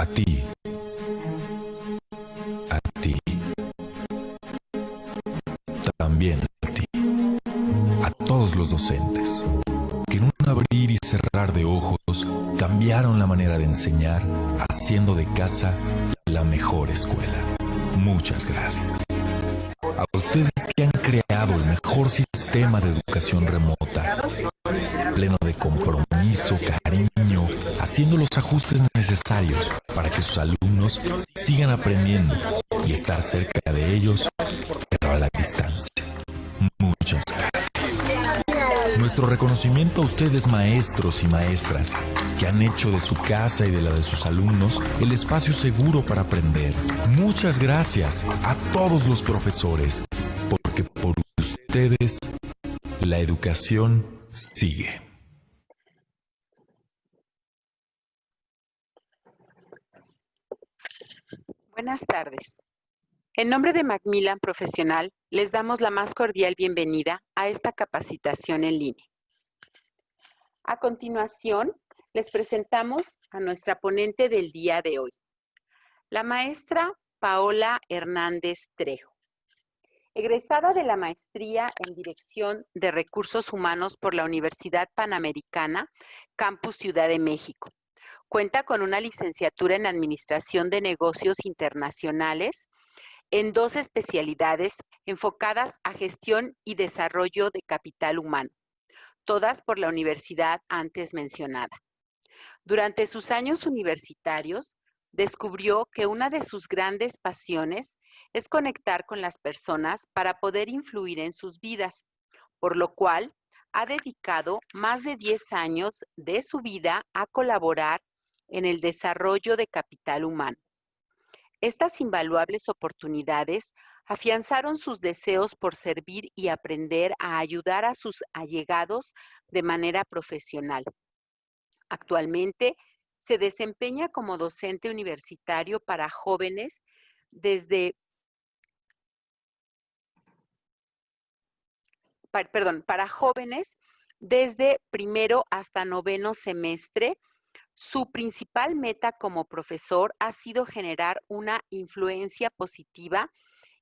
A ti, a ti, también a ti, a todos los docentes, que en un abrir y cerrar de ojos cambiaron la manera de enseñar, haciendo de casa la mejor escuela. Muchas gracias. A ustedes que han creado el mejor sistema de educación remota, pleno de compromiso, cariño, haciendo los ajustes necesarios para que sus alumnos sigan aprendiendo y estar cerca de ellos, pero a la distancia. Muchas gracias. Nuestro reconocimiento a ustedes, maestros y maestras, que han hecho de su casa y de la de sus alumnos el espacio seguro para aprender. Muchas gracias a todos los profesores, porque por ustedes la educación sigue. Buenas tardes. En nombre de Macmillan Profesional, les damos la más cordial bienvenida a esta capacitación en línea. A continuación, les presentamos a nuestra ponente del día de hoy, la maestra Paola Hernández Trejo. Egresada de la maestría en Dirección de Recursos Humanos por la Universidad Panamericana, Campus Ciudad de México. Cuenta con una licenciatura en Administración de Negocios Internacionales en 2 especialidades enfocadas a gestión y desarrollo de capital humano, todas por la universidad antes mencionada. Durante sus años universitarios, descubrió que una de sus grandes pasiones es conectar con las personas para poder influir en sus vidas, por lo cual ha dedicado más de 10 años de su vida a colaborar en el desarrollo de capital humano. Estas invaluables oportunidades afianzaron sus deseos por servir y aprender a ayudar a sus allegados de manera profesional. Actualmente se desempeña como docente universitario para jóvenes para jóvenes desde primero hasta noveno semestre. Su principal meta como profesor ha sido generar una influencia positiva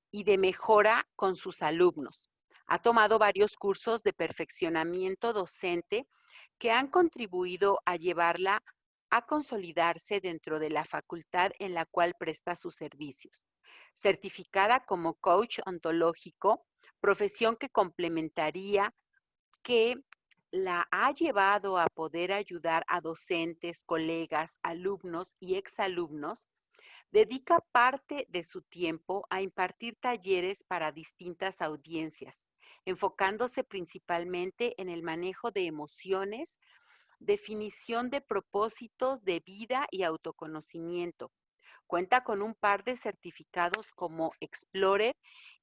y de mejora con sus alumnos. Ha tomado varios cursos de perfeccionamiento docente que han contribuido a llevarla a consolidarse dentro de la facultad en la cual presta sus servicios. Certificada como coach ontológico, profesión que complementaría, que la ha llevado a poder ayudar a docentes, colegas, alumnos y exalumnos. Dedica parte de su tiempo a impartir talleres para distintas audiencias, enfocándose principalmente en el manejo de emociones, definición de propósitos de vida y autoconocimiento. Cuenta con un par de certificados como Explorer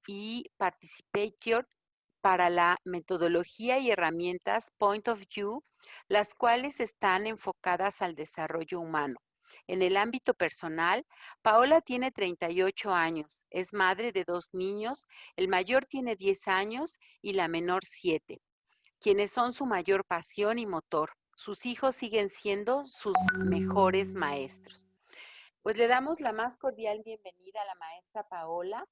y Participator para la metodología y herramientas Point of View, las cuales están enfocadas al desarrollo humano. En el ámbito personal, Paola tiene 38 años, es madre de 2 niños, el mayor tiene 10 años y la menor 7, quienes son su mayor pasión y motor. Sus hijos siguen siendo sus mejores maestros. Pues le damos la más cordial bienvenida a la maestra Paola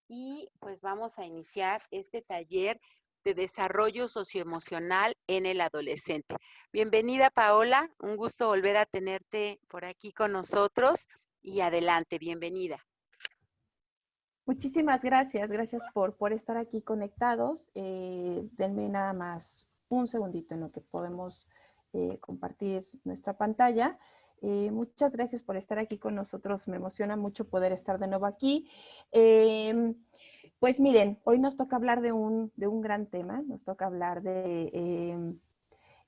y pues vamos a iniciar este taller de desarrollo socioemocional en el adolescente. Bienvenida, Paola, un gusto volver a tenerte por aquí con nosotros y adelante, bienvenida. Muchísimas gracias, gracias por estar aquí conectados. Denme nada más un segundito en lo que podemos compartir nuestra pantalla. Muchas gracias por estar aquí con nosotros, me emociona mucho poder estar de nuevo aquí. Pues miren, hoy nos toca hablar de un gran tema, nos toca hablar de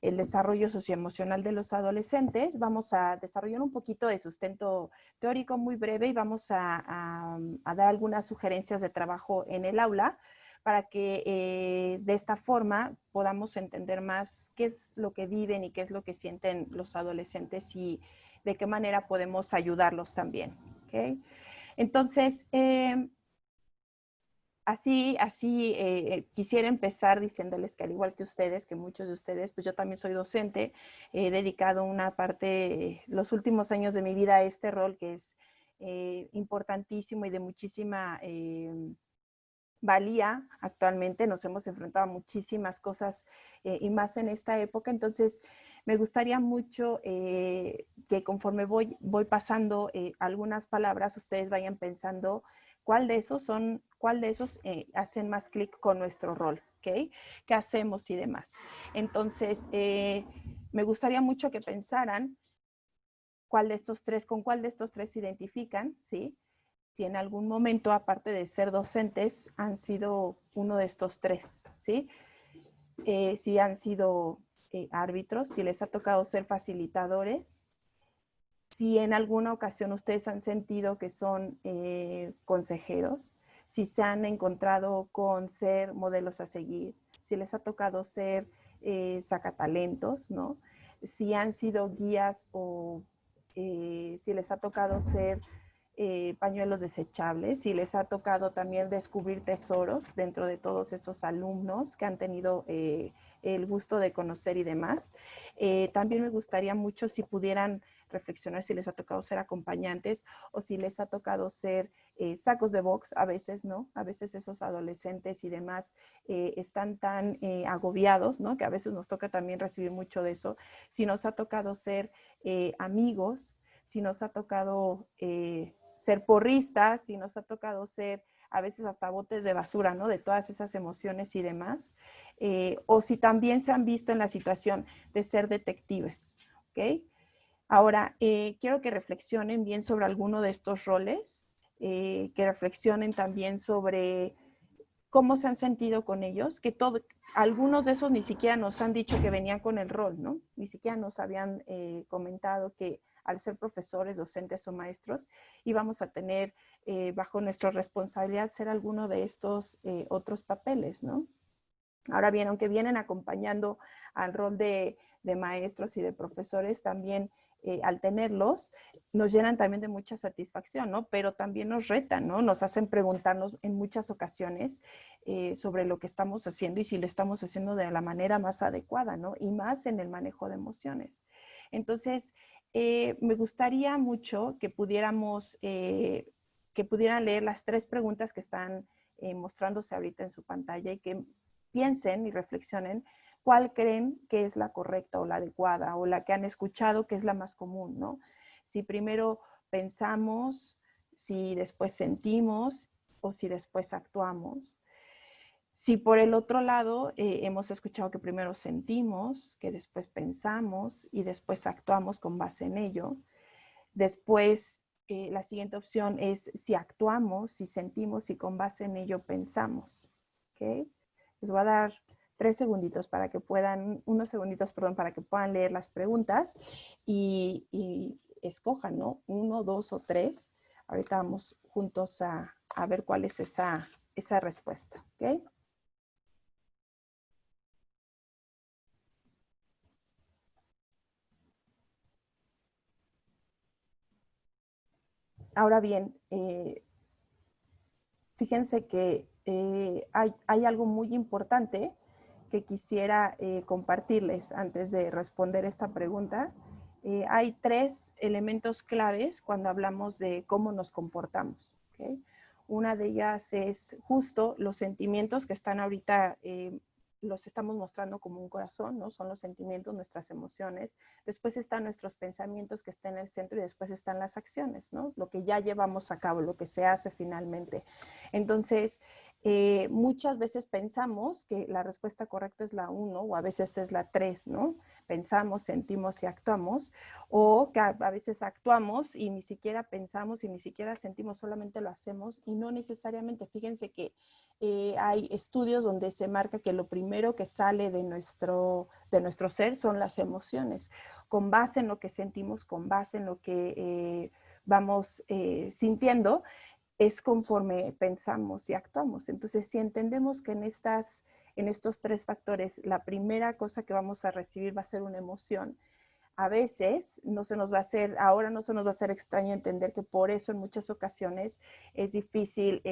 el desarrollo socioemocional de los adolescentes. Vamos a desarrollar un poquito de sustento teórico muy breve y vamos a dar algunas sugerencias de trabajo en el aula para que de esta forma podamos entender más qué es lo que viven y qué es lo que sienten los adolescentes y de qué manera podemos ayudarlos también. ¿Okay? Entonces, Quisiera empezar diciéndoles que al igual que ustedes, que muchos de ustedes, pues yo también soy docente, he dedicado una parte, los últimos años de mi vida a este rol que es importantísimo y de muchísima valía actualmente. Nos hemos enfrentado a muchísimas cosas y más en esta época. Entonces, me gustaría mucho que conforme voy pasando algunas palabras, ustedes vayan pensando cuál de esos hacen más clic con nuestro rol, ¿ok? ¿Qué hacemos y demás? Entonces, me gustaría mucho que pensaran con cuál de estos tres se identifican, ¿sí? Si en algún momento, aparte de ser docentes, han sido uno de estos tres, ¿sí? Si han sido árbitros, si les ha tocado ser facilitadores, si en alguna ocasión ustedes han sentido que son consejeros, si se han encontrado con ser modelos a seguir, si les ha tocado ser sacatalentos, ¿no? Si han sido guías o si les ha tocado ser pañuelos desechables, si les ha tocado también descubrir tesoros dentro de todos esos alumnos que han tenido el gusto de conocer y demás. También me gustaría mucho si pudieran reflexionar si les ha tocado ser acompañantes o si les ha tocado ser sacos de box a veces, ¿no? A veces esos adolescentes y demás están tan agobiados, ¿no? Que a veces nos toca también recibir mucho de eso. Si nos ha tocado ser amigos, si nos ha tocado ser porristas, si nos ha tocado ser a veces hasta botes de basura, ¿no? De todas esas emociones y demás. O si también se han visto en la situación de ser detectives, ¿ok? Ahora, quiero que reflexionen bien sobre alguno de estos roles, que reflexionen también sobre cómo se han sentido con ellos, que algunos de esos ni siquiera nos han dicho que venían con el rol, ¿no? Ni siquiera nos habían comentado que al ser profesores, docentes o maestros, íbamos a tener bajo nuestra responsabilidad ser alguno de estos otros papeles, ¿no? Ahora bien, aunque vienen acompañando al rol de maestros y de profesores, también al tenerlos, nos llenan también de mucha satisfacción, ¿no? Pero también nos retan, ¿no? Nos hacen preguntarnos en muchas ocasiones sobre lo que estamos haciendo y si lo estamos haciendo de la manera más adecuada, ¿no? Y más en el manejo de emociones. Entonces, me gustaría mucho que pudiéramos, que pudieran leer las tres preguntas que están mostrándose ahorita en su pantalla y que piensen y reflexionen cuál creen que es la correcta o la adecuada o la que han escuchado que es la más común, ¿no? Si primero pensamos, si después sentimos o si después actuamos. Si por el otro lado hemos escuchado que primero sentimos, que después pensamos y después actuamos con base en ello. Después, la siguiente opción es si actuamos, si sentimos y con base en ello pensamos. ¿Okay? Les voy a dar unos segunditos, perdón, para que puedan leer las preguntas y escojan, ¿no? 1, 2 o 3. Ahorita vamos juntos a ver cuál es esa respuesta. ¿Ok? Ahora bien, fíjense que hay algo muy importante que quisiera compartirles antes de responder esta pregunta. Hay tres elementos claves cuando hablamos de cómo nos comportamos. ¿Okay? Una de ellas es justo los sentimientos que están ahorita, los estamos mostrando como un corazón, ¿no? Son los sentimientos, nuestras emociones. Después están nuestros pensamientos que están en el centro y después están las acciones, ¿no? Lo que ya llevamos a cabo, lo que se hace finalmente. Entonces, muchas veces pensamos que la respuesta correcta es la 1 o a veces es la 3, ¿no? Pensamos, sentimos y actuamos, o que a veces actuamos y ni siquiera pensamos y ni siquiera sentimos, solamente lo hacemos y no necesariamente. Fíjense que hay estudios donde se marca que lo primero que sale de nuestro ser son las emociones, con base en lo que sentimos, con base en lo que vamos sintiendo, es conforme pensamos y actuamos. Entonces, si entendemos que en estos tres factores, la primera cosa que vamos a recibir va a ser una emoción, A veces no se nos va a hacer, ahora no se nos va a hacer extraño entender que por eso en muchas ocasiones es difícil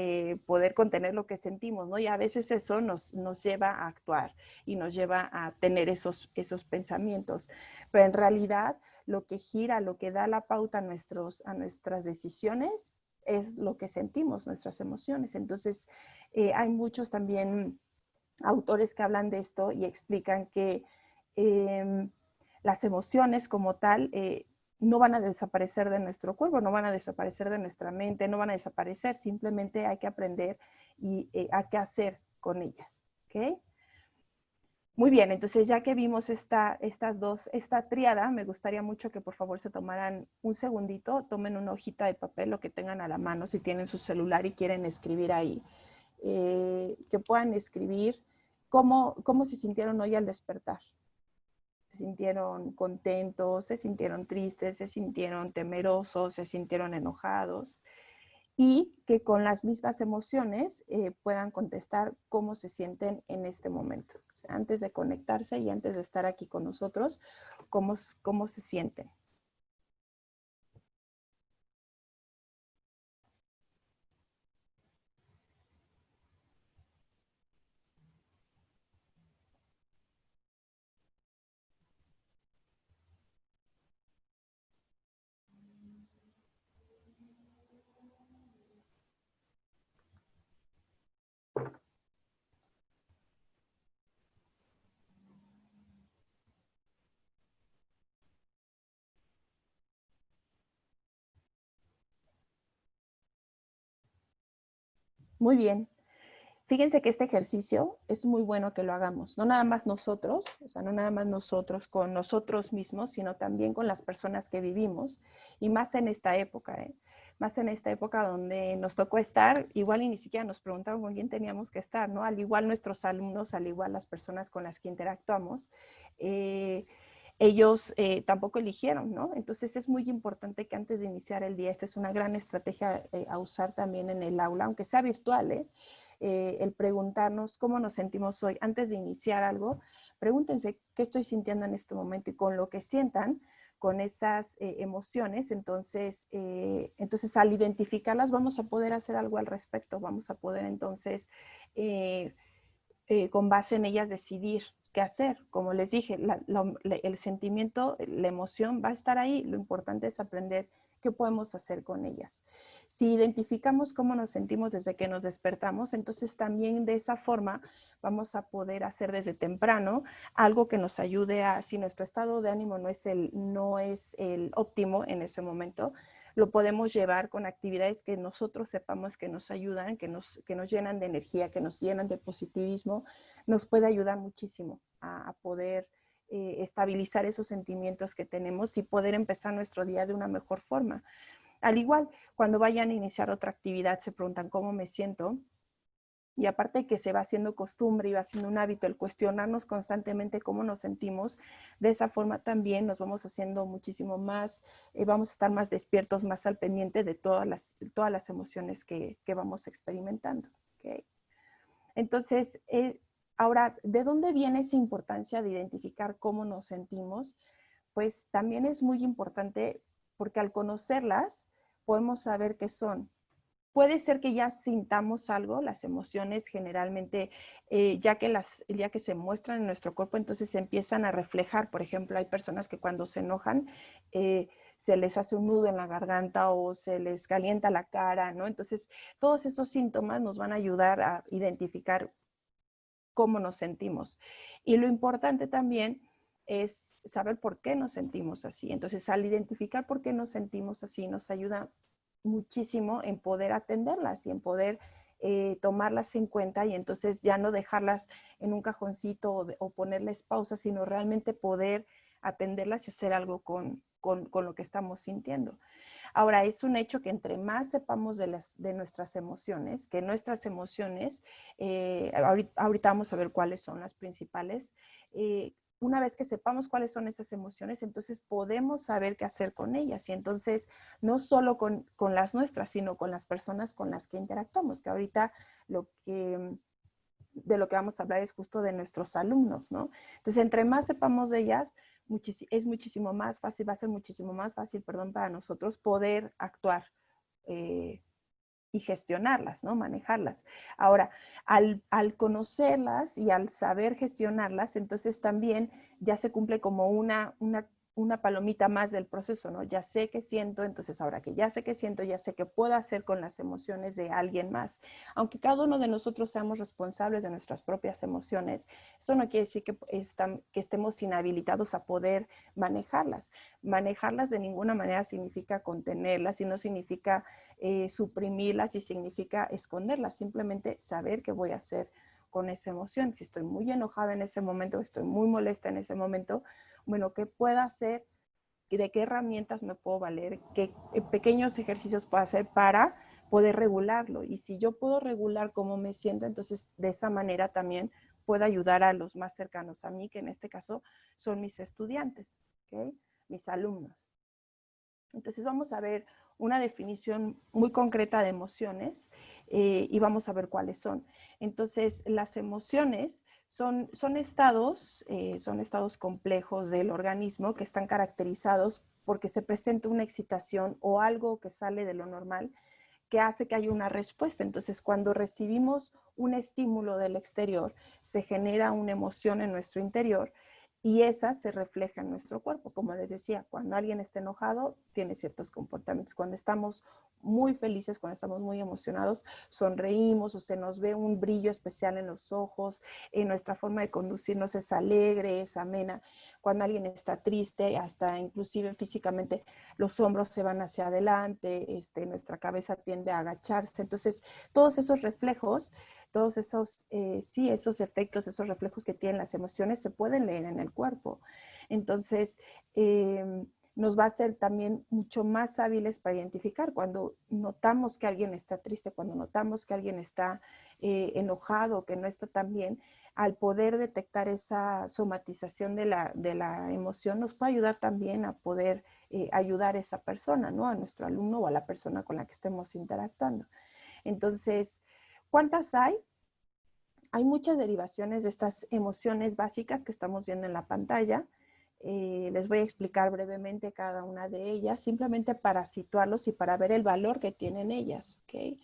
poder contener lo que sentimos, ¿no? Y a veces eso nos lleva a actuar y nos lleva a tener esos pensamientos. Pero en realidad lo que gira, lo que da la pauta a nuestras decisiones es lo que sentimos, nuestras emociones. Entonces, hay muchos también autores que hablan de esto y explican que las emociones como tal no van a desaparecer de nuestro cuerpo, no van a desaparecer de nuestra mente, no van a desaparecer, simplemente hay que aprender y a qué hacer con ellas, ¿ok? Muy bien, entonces ya que vimos esta tríada, me gustaría mucho que por favor se tomaran un segundito, tomen una hojita de papel, lo que tengan a la mano, si tienen su celular y quieren escribir ahí, que puedan escribir cómo se sintieron hoy al despertar. Se sintieron contentos, se sintieron tristes, se sintieron temerosos, se sintieron enojados, y que con las mismas emociones puedan contestar cómo se sienten en este momento. O sea, antes de conectarse y antes de estar aquí con nosotros, cómo se sienten. Muy bien. Fíjense que este ejercicio es muy bueno que lo hagamos, no nada más nosotros, o sea, no nada más nosotros con nosotros mismos, sino también con las personas que vivimos, y más en esta época, más en esta época donde nos tocó estar, igual y ni siquiera nos preguntaron con quién teníamos que estar, ¿no? Al igual nuestros alumnos, al igual las personas con las que interactuamos, ellos tampoco eligieron, ¿no? Entonces es muy importante que antes de iniciar el día, esta es una gran estrategia a usar también en el aula, aunque sea virtual, el preguntarnos cómo nos sentimos hoy. Antes de iniciar algo, pregúntense qué estoy sintiendo en este momento, y con lo que sientan, con esas emociones, entonces al identificarlas vamos a poder hacer algo al respecto, vamos a poder entonces con base en ellas decidir qué hacer. Como les dije, el sentimiento, la emoción va a estar ahí. Lo importante es aprender qué podemos hacer con ellas. Si identificamos cómo nos sentimos desde que nos despertamos, entonces también de esa forma vamos a poder hacer desde temprano algo que nos ayude a, si nuestro estado de ánimo no es el óptimo en ese momento, lo podemos llevar con actividades que nosotros sepamos que nos ayudan, que nos llenan de energía, que nos llenan de positivismo. Nos puede ayudar muchísimo a poder estabilizar esos sentimientos que tenemos y poder empezar nuestro día de una mejor forma. Al igual, cuando vayan a iniciar otra actividad, se preguntan cómo me siento. Y aparte que se va haciendo costumbre y va siendo un hábito el cuestionarnos constantemente cómo nos sentimos, de esa forma también nos vamos haciendo muchísimo más, vamos a estar más despiertos, más al pendiente de todas las emociones que vamos experimentando. ¿Okay? Entonces, ahora, ¿de dónde viene esa importancia de identificar cómo nos sentimos? Pues también es muy importante porque al conocerlas podemos saber qué son. Puede ser que ya sintamos algo, las emociones generalmente, ya que se muestran en nuestro cuerpo, entonces se empiezan a reflejar. Por ejemplo, hay personas que cuando se enojan se les hace un nudo en la garganta o se les calienta la cara, ¿no? Entonces, todos esos síntomas nos van a ayudar a identificar cómo nos sentimos. Y lo importante también es saber por qué nos sentimos así. Entonces, al identificar por qué nos sentimos así, nos ayuda muchísimo en poder atenderlas y en poder tomarlas en cuenta, y entonces ya no dejarlas en un cajoncito o ponerles pausa, sino realmente poder atenderlas y hacer algo con lo que estamos sintiendo. Ahora, es un hecho que entre más sepamos de nuestras emociones, que nuestras emociones, ahorita vamos a ver cuáles son las principales, una vez que sepamos cuáles son esas emociones, entonces podemos saber qué hacer con ellas. Y entonces, no solo con las nuestras, sino con las personas con las que interactuamos, que ahorita de lo que vamos a hablar es justo de nuestros alumnos, ¿no? Entonces, entre más sepamos de ellas, es muchísimo más fácil, va a ser muchísimo más fácil, perdón, para nosotros poder actuar y gestionarlas, ¿no? Manejarlas. Ahora, al conocerlas y al saber gestionarlas, entonces también ya se cumple como una palomita más del proceso, ¿no? Ya sé qué siento, entonces ahora que ya sé qué siento, ya sé qué puedo hacer con las emociones de alguien más. Aunque cada uno de nosotros seamos responsables de nuestras propias emociones, eso no quiere decir que estemos inhabilitados a poder manejarlas. Manejarlas de ninguna manera significa contenerlas y no significa suprimirlas y significa esconderlas, simplemente saber qué voy a hacer con esa emoción. Si estoy muy enojada en ese momento, estoy muy molesta en ese momento, bueno, ¿qué puedo hacer? ¿De qué herramientas me puedo valer? ¿Qué pequeños ejercicios puedo hacer para poder regularlo? Y si yo puedo regular cómo me siento, entonces de esa manera también puedo ayudar a los más cercanos a mí, que en este caso son mis estudiantes, ¿okay? Mis alumnos. Entonces vamos a ver una definición muy concreta de emociones y vamos a ver cuáles son. Entonces las emociones son estados complejos del organismo que están caracterizados porque se presenta una excitación o algo que sale de lo normal que hace que haya una respuesta. Entonces, cuando recibimos un estímulo del exterior, se genera una emoción en nuestro interior y esa se refleja en nuestro cuerpo. Como les decía, cuando alguien está enojado, tiene ciertos comportamientos. Cuando estamos muy felices, cuando estamos muy emocionados, sonreímos o se nos ve un brillo especial en los ojos, nuestra forma de conducirnos es alegre, es amena. Cuando alguien está triste, hasta inclusive físicamente los hombros se van hacia adelante, nuestra cabeza tiende a agacharse. Entonces, todos esos reflejos, todos esos, esos efectos, esos reflejos que tienen las emociones se pueden leer en el cuerpo. Entonces, nos va a ser también mucho más hábiles para identificar cuando notamos que alguien está triste, cuando notamos que alguien está enojado, que no está tan bien. Al poder detectar esa somatización de la emoción, nos puede ayudar también a poder ayudar a esa persona, ¿no? A nuestro alumno o a la persona con la que estemos interactuando. Entonces, ¿cuántas hay? Hay muchas derivaciones de estas emociones básicas que estamos viendo en la pantalla. Les voy a explicar brevemente cada una de ellas, simplemente para situarlos y para ver el valor que tienen ellas, ¿ok?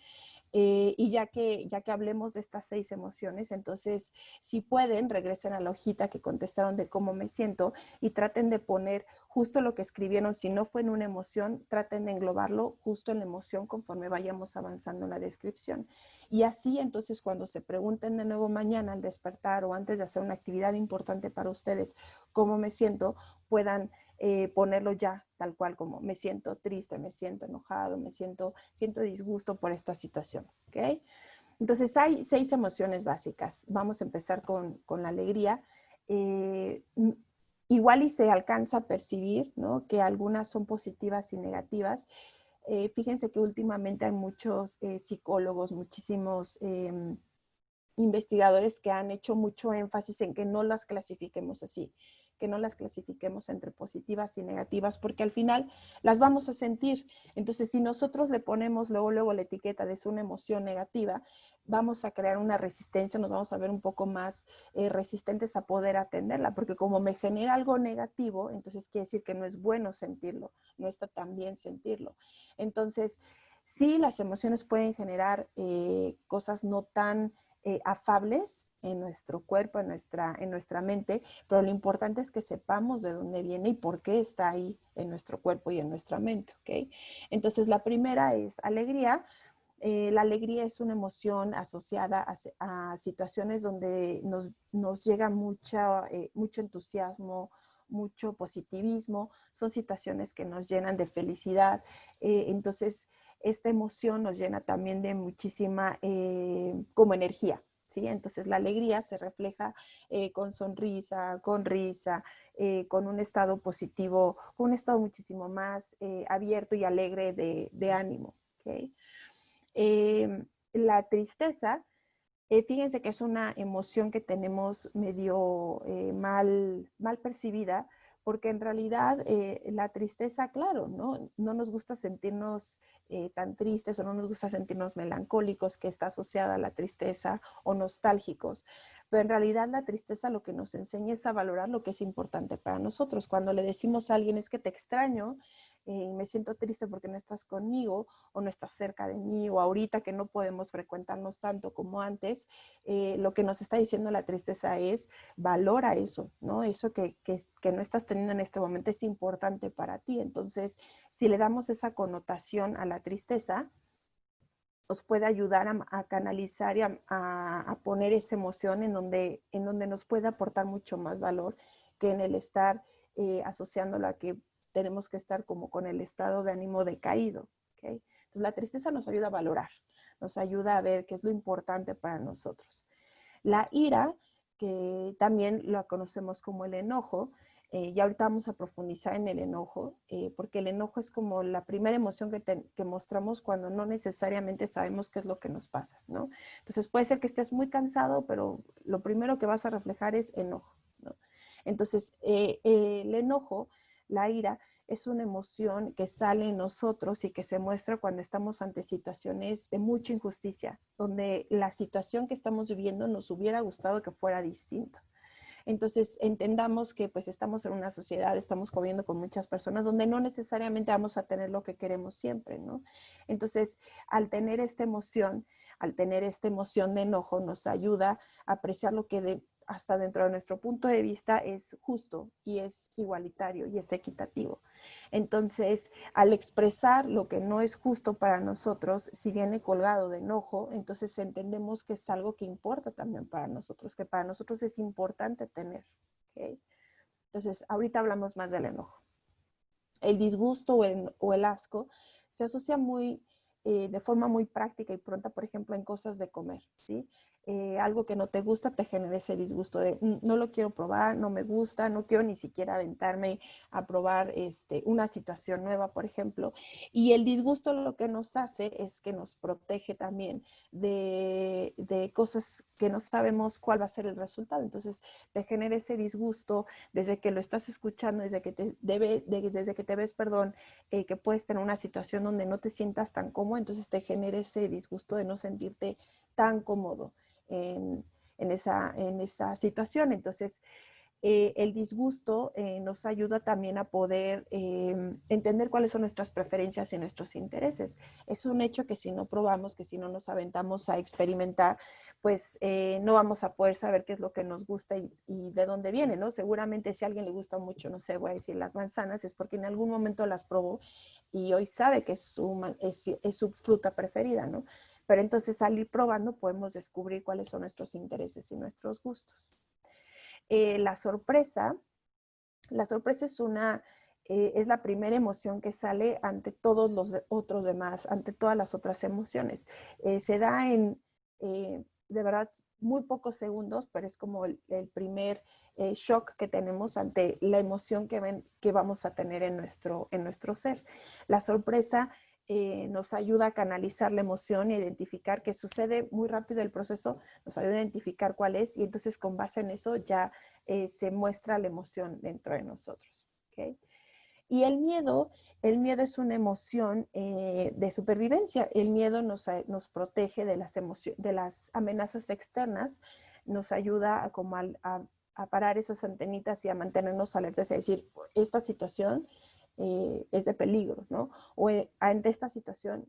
Y ya que hablemos de estas 6 emociones, entonces, si pueden, regresen a la hojita que contestaron de cómo me siento y traten de poner justo lo que escribieron. Si no fue en una emoción, traten de englobarlo justo en la emoción conforme vayamos avanzando en la descripción. Y así, entonces, cuando se pregunten de nuevo mañana al despertar o antes de hacer una actividad importante para ustedes, cómo me siento, puedan ponerlo ya tal cual como me siento triste, me siento enojado, siento disgusto por esta situación, ¿ok? Entonces hay 6 emociones básicas. Vamos a empezar con la alegría. Igual y se alcanza a percibir, ¿no? Que algunas son positivas y negativas. Fíjense que últimamente hay muchos psicólogos, muchísimos investigadores que han hecho mucho énfasis en que no las clasifiquemos así, que no las clasifiquemos entre positivas y negativas, porque al final las vamos a sentir. Entonces, si nosotros le ponemos luego la etiqueta de es una emoción negativa, vamos a crear una resistencia, nos vamos a ver un poco más resistentes a poder atenderla, porque como me genera algo negativo, entonces quiere decir que no es bueno sentirlo, no está tan bien sentirlo. Entonces, sí, las emociones pueden generar cosas no tan afables en nuestro cuerpo, en nuestra mente, pero lo importante es que sepamos de dónde viene y por qué está ahí en nuestro cuerpo y en nuestra mente, ¿ok? Entonces, la primera es alegría. La alegría es una emoción asociada a situaciones donde nos llega mucho entusiasmo, mucho positivismo, son situaciones que nos llenan de felicidad. Entonces, esta emoción nos llena también de muchísima como energía, ¿sí? Entonces, la alegría se refleja con sonrisa, con risa, con un estado positivo, con un estado muchísimo más abierto y alegre de ánimo, ¿ok? La tristeza, fíjense que es una emoción que tenemos medio mal percibida porque en realidad la tristeza, claro, ¿no? No nos gusta sentirnos tan tristes o no nos gusta sentirnos melancólicos, que está asociada a la tristeza, o nostálgicos, pero en realidad la tristeza lo que nos enseña es a valorar lo que es importante para nosotros. Cuando le decimos a alguien es que te extraño, me siento triste porque no estás conmigo o no estás cerca de mí, o ahorita que no podemos frecuentarnos tanto como antes, lo que nos está diciendo la tristeza es valora eso, ¿no? Eso que no estás teniendo en este momento es importante para ti. Entonces, si le damos esa connotación a la tristeza, nos puede ayudar a canalizar y a poner esa emoción en donde nos puede aportar mucho más valor que en el estar asociándolo a que tenemos que estar como con el estado de ánimo decaído. ¿Okay? Entonces, la tristeza nos ayuda a valorar, nos ayuda a ver qué es lo importante para nosotros. La ira, que también la conocemos como el enojo, y ahorita vamos a profundizar en el enojo, porque el enojo es como la primera emoción que mostramos cuando no necesariamente sabemos qué es lo que nos pasa, ¿no? Entonces puede ser que estés muy cansado, pero lo primero que vas a reflejar es enojo, ¿no? Entonces, el enojo, la ira, es una emoción que sale en nosotros y que se muestra cuando estamos ante situaciones de mucha injusticia, donde la situación que estamos viviendo nos hubiera gustado que fuera distinta. Entonces, entendamos que pues estamos en una sociedad, estamos conviviendo con muchas personas donde no necesariamente vamos a tener lo que queremos siempre, ¿no? Entonces, al tener esta emoción de enojo, nos ayuda a apreciar lo que hasta dentro de nuestro punto de vista es justo y es igualitario y es equitativo. Entonces, al expresar lo que no es justo para nosotros, si viene colgado de enojo, entonces entendemos que es algo que importa también para nosotros, que para nosotros es importante tener. ¿Okay? Entonces, ahorita hablamos más del enojo. El disgusto o el asco se asocia de forma muy práctica y pronta, por ejemplo, en cosas de comer, ¿sí? Algo que no te gusta te genera ese disgusto de no lo quiero probar, no me gusta, no quiero ni siquiera aventarme a probar una situación nueva, por ejemplo. Y el disgusto lo que nos hace es que nos protege también de cosas que no sabemos cuál va a ser el resultado. Entonces, te genera ese disgusto desde que lo estás escuchando, desde que te ves, que puedes tener una situación donde no te sientas tan cómodo, entonces te genera ese disgusto de no sentirte tan cómodo en esa situación. Entonces, el disgusto nos ayuda también a poder entender cuáles son nuestras preferencias y nuestros intereses. Es un hecho que si no probamos, que si no nos aventamos a experimentar, pues no vamos a poder saber qué es lo que nos gusta y de dónde viene, ¿no? Seguramente si a alguien le gusta mucho, no sé, voy a decir las manzanas, es porque en algún momento las probó y hoy sabe que es su fruta preferida, ¿no? Pero entonces al ir probando podemos descubrir cuáles son nuestros intereses y nuestros gustos. La sorpresa es la primera emoción que sale ante todos los otros demás, ante todas las otras emociones. Se da de verdad, muy pocos segundos, pero es como el primer shock que tenemos ante la emoción que vamos a tener en nuestro ser. La sorpresa nos ayuda a canalizar la emoción e identificar que sucede muy rápido el proceso, nos ayuda a identificar cuál es y entonces con base en eso ya se muestra la emoción dentro de nosotros. ¿Okay? Y el miedo es una emoción de supervivencia. El miedo nos protege de las amenazas externas, nos ayuda a parar esas antenitas y a mantenernos alertas, es decir, esta situación es de peligro, ¿no? O ante esta situación,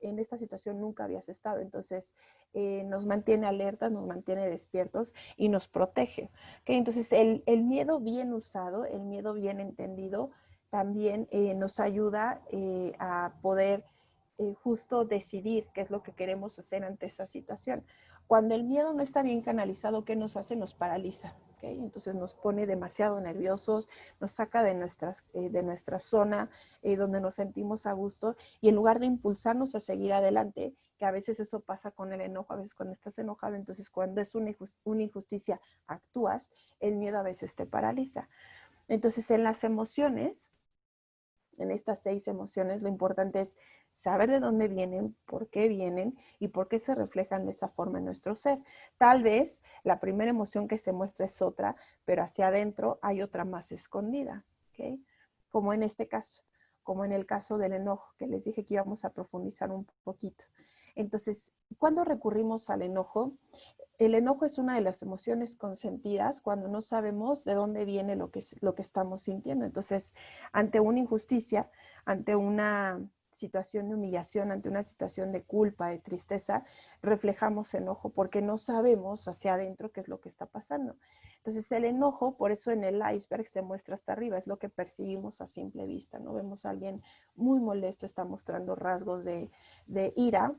en esta situación nunca habías estado, entonces nos mantiene alertas, nos mantiene despiertos y nos protege. ¿Okay? Entonces el miedo bien usado, el miedo bien entendido, también nos ayuda a poder justo decidir qué es lo que queremos hacer ante esa situación. Cuando el miedo no está bien canalizado, ¿qué nos hace? Nos paraliza. ¿Okay? Entonces nos pone demasiado nerviosos, nos saca de nuestra zona donde nos sentimos a gusto y en lugar de impulsarnos a seguir adelante, que a veces eso pasa con el enojo, a veces cuando estás enojado, entonces cuando es una injusticia actúas, el miedo a veces te paraliza. Entonces en las emociones, en estas 6 emociones, lo importante es saber de dónde vienen, por qué vienen y por qué se reflejan de esa forma en nuestro ser. Tal vez la primera emoción que se muestra es otra, pero hacia adentro hay otra más escondida. ¿ok? Como en este caso, como en el caso del enojo, que les dije que íbamos a profundizar un poquito. Entonces, ¿cuándo recurrimos al enojo? El enojo es una de las emociones consentidas cuando no sabemos de dónde viene lo que estamos sintiendo. Entonces, ante una injusticia, ante una situación de humillación, ante una situación de culpa, de tristeza, reflejamos enojo porque no sabemos hacia adentro qué es lo que está pasando. Entonces, el enojo, por eso en el iceberg se muestra hasta arriba, es lo que percibimos a simple vista, ¿no? Vemos a alguien muy molesto, está mostrando rasgos de ira,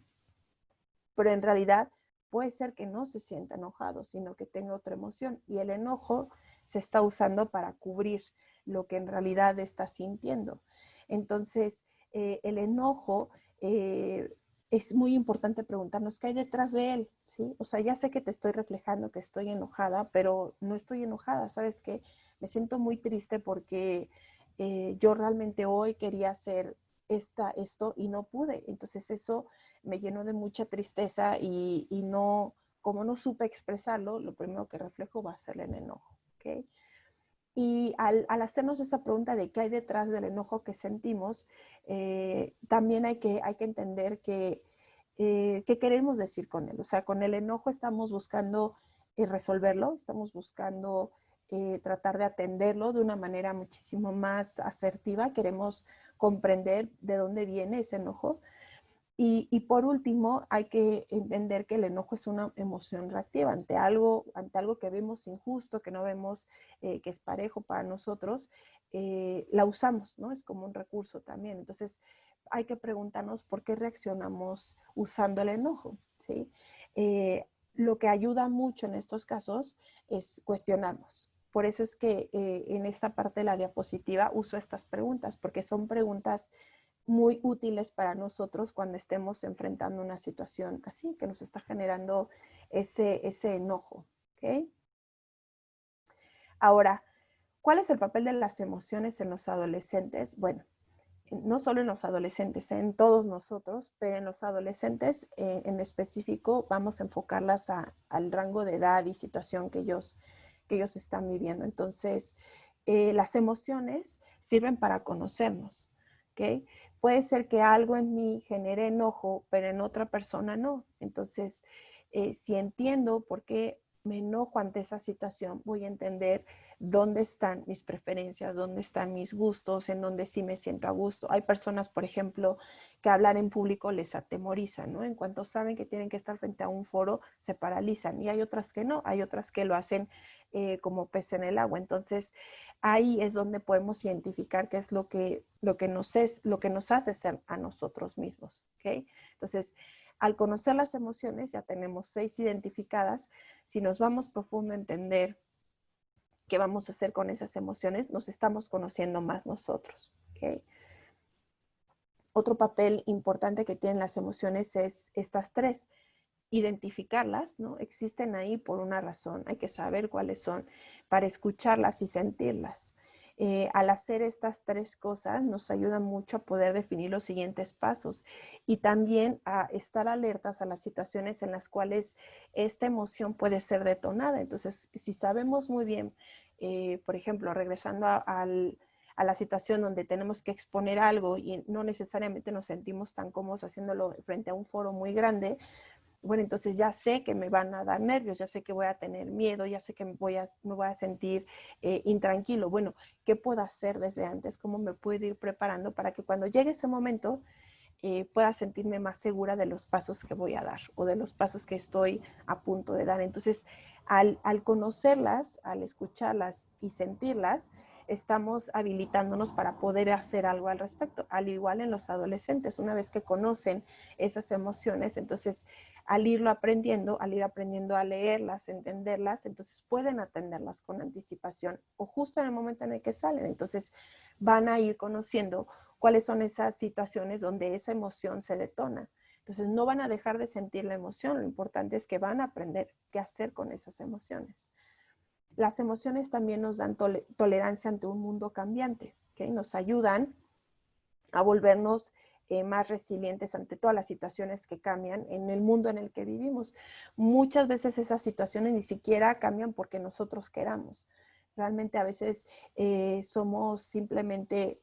pero en realidad puede ser que no se sienta enojado, sino que tenga otra emoción. Y el enojo se está usando para cubrir lo que en realidad está sintiendo. Entonces, el enojo es muy importante preguntarnos qué hay detrás de él, ¿sí? O sea, ya sé que te estoy reflejando que estoy enojada, pero no estoy enojada, ¿sabes qué? Me siento muy triste porque yo realmente hoy quería hacer esto y no pude. Entonces eso me llenó de mucha tristeza y no, como no supe expresarlo, lo primero que reflejo va a ser el enojo, ¿ok? Y al hacernos esa pregunta de qué hay detrás del enojo que sentimos, también hay que entender que qué queremos decir con él. O sea, con el enojo estamos buscando resolverlo, estamos buscando tratar de atenderlo de una manera muchísimo más asertiva, queremos comprender de dónde viene ese enojo. Y por último, hay que entender que el enojo es una emoción reactiva ante algo que vemos injusto, que no vemos que es parejo para nosotros, la usamos, ¿no? Es como un recurso también. Entonces, hay que preguntarnos por qué reaccionamos usando el enojo, ¿sí? Lo que ayuda mucho en estos casos es cuestionarnos. Por eso es que en esta parte de la diapositiva uso estas preguntas, porque son preguntas muy útiles para nosotros cuando estemos enfrentando una situación así, que nos está generando ese enojo, ¿ok? Ahora, ¿cuál es el papel de las emociones en los adolescentes? Bueno, no solo en los adolescentes, en todos nosotros, pero en los adolescentes en específico vamos a enfocarlas al rango de edad y situación que ellos están viviendo. Entonces, las emociones sirven para conocernos, ¿ok? Puede ser que algo en mí genere enojo, pero en otra persona no. Entonces, si entiendo por qué me enojo ante esa situación, voy a entender dónde están mis preferencias, dónde están mis gustos, en dónde sí me siento a gusto. Hay personas, por ejemplo, que hablar en público les atemoriza, ¿no? En cuanto saben que tienen que estar frente a un foro, se paralizan. Y hay otras que no, hay otras que lo hacen como pez en el agua. Entonces, ahí es donde podemos identificar qué es lo que nos hace ser a nosotros mismos, ¿ok? Entonces, al conocer las emociones, ya tenemos 6 identificadas. Si nos vamos profundo a entender qué vamos a hacer con esas emociones, nos estamos conociendo más nosotros, ¿ok? Otro papel importante que tienen las emociones es estas 3. Identificarlas, ¿no? Existen ahí por una razón, hay que saber cuáles son para escucharlas y sentirlas. Al hacer estas 3 cosas nos ayuda mucho a poder definir los siguientes pasos y también a estar alertas a las situaciones en las cuales esta emoción puede ser detonada. Entonces, si sabemos muy bien, por ejemplo, regresando a la situación donde tenemos que exponer algo y no necesariamente nos sentimos tan cómodos haciéndolo frente a un foro muy grande, bueno, entonces ya sé que me van a dar nervios, ya sé que voy a tener miedo, ya sé que me voy a sentir intranquilo. Bueno, ¿qué puedo hacer desde antes? ¿Cómo me puedo ir preparando para que cuando llegue ese momento pueda sentirme más segura de los pasos que voy a dar o de los pasos que estoy a punto de dar? Entonces, al conocerlas, al escucharlas y sentirlas, estamos habilitándonos para poder hacer algo al respecto. Al igual en los adolescentes, una vez que conocen esas emociones, entonces al ir aprendiendo a leerlas, entenderlas, entonces pueden atenderlas con anticipación o justo en el momento en el que salen. Entonces van a ir conociendo cuáles son esas situaciones donde esa emoción se detona. Entonces no van a dejar de sentir la emoción, lo importante es que van a aprender qué hacer con esas emociones. Las emociones también nos dan tolerancia ante un mundo cambiante, ¿okay? Nos ayudan a volvernos más resilientes ante todas las situaciones que cambian en el mundo en el que vivimos. Muchas veces esas situaciones ni siquiera cambian porque nosotros queramos. Realmente a veces somos simplemente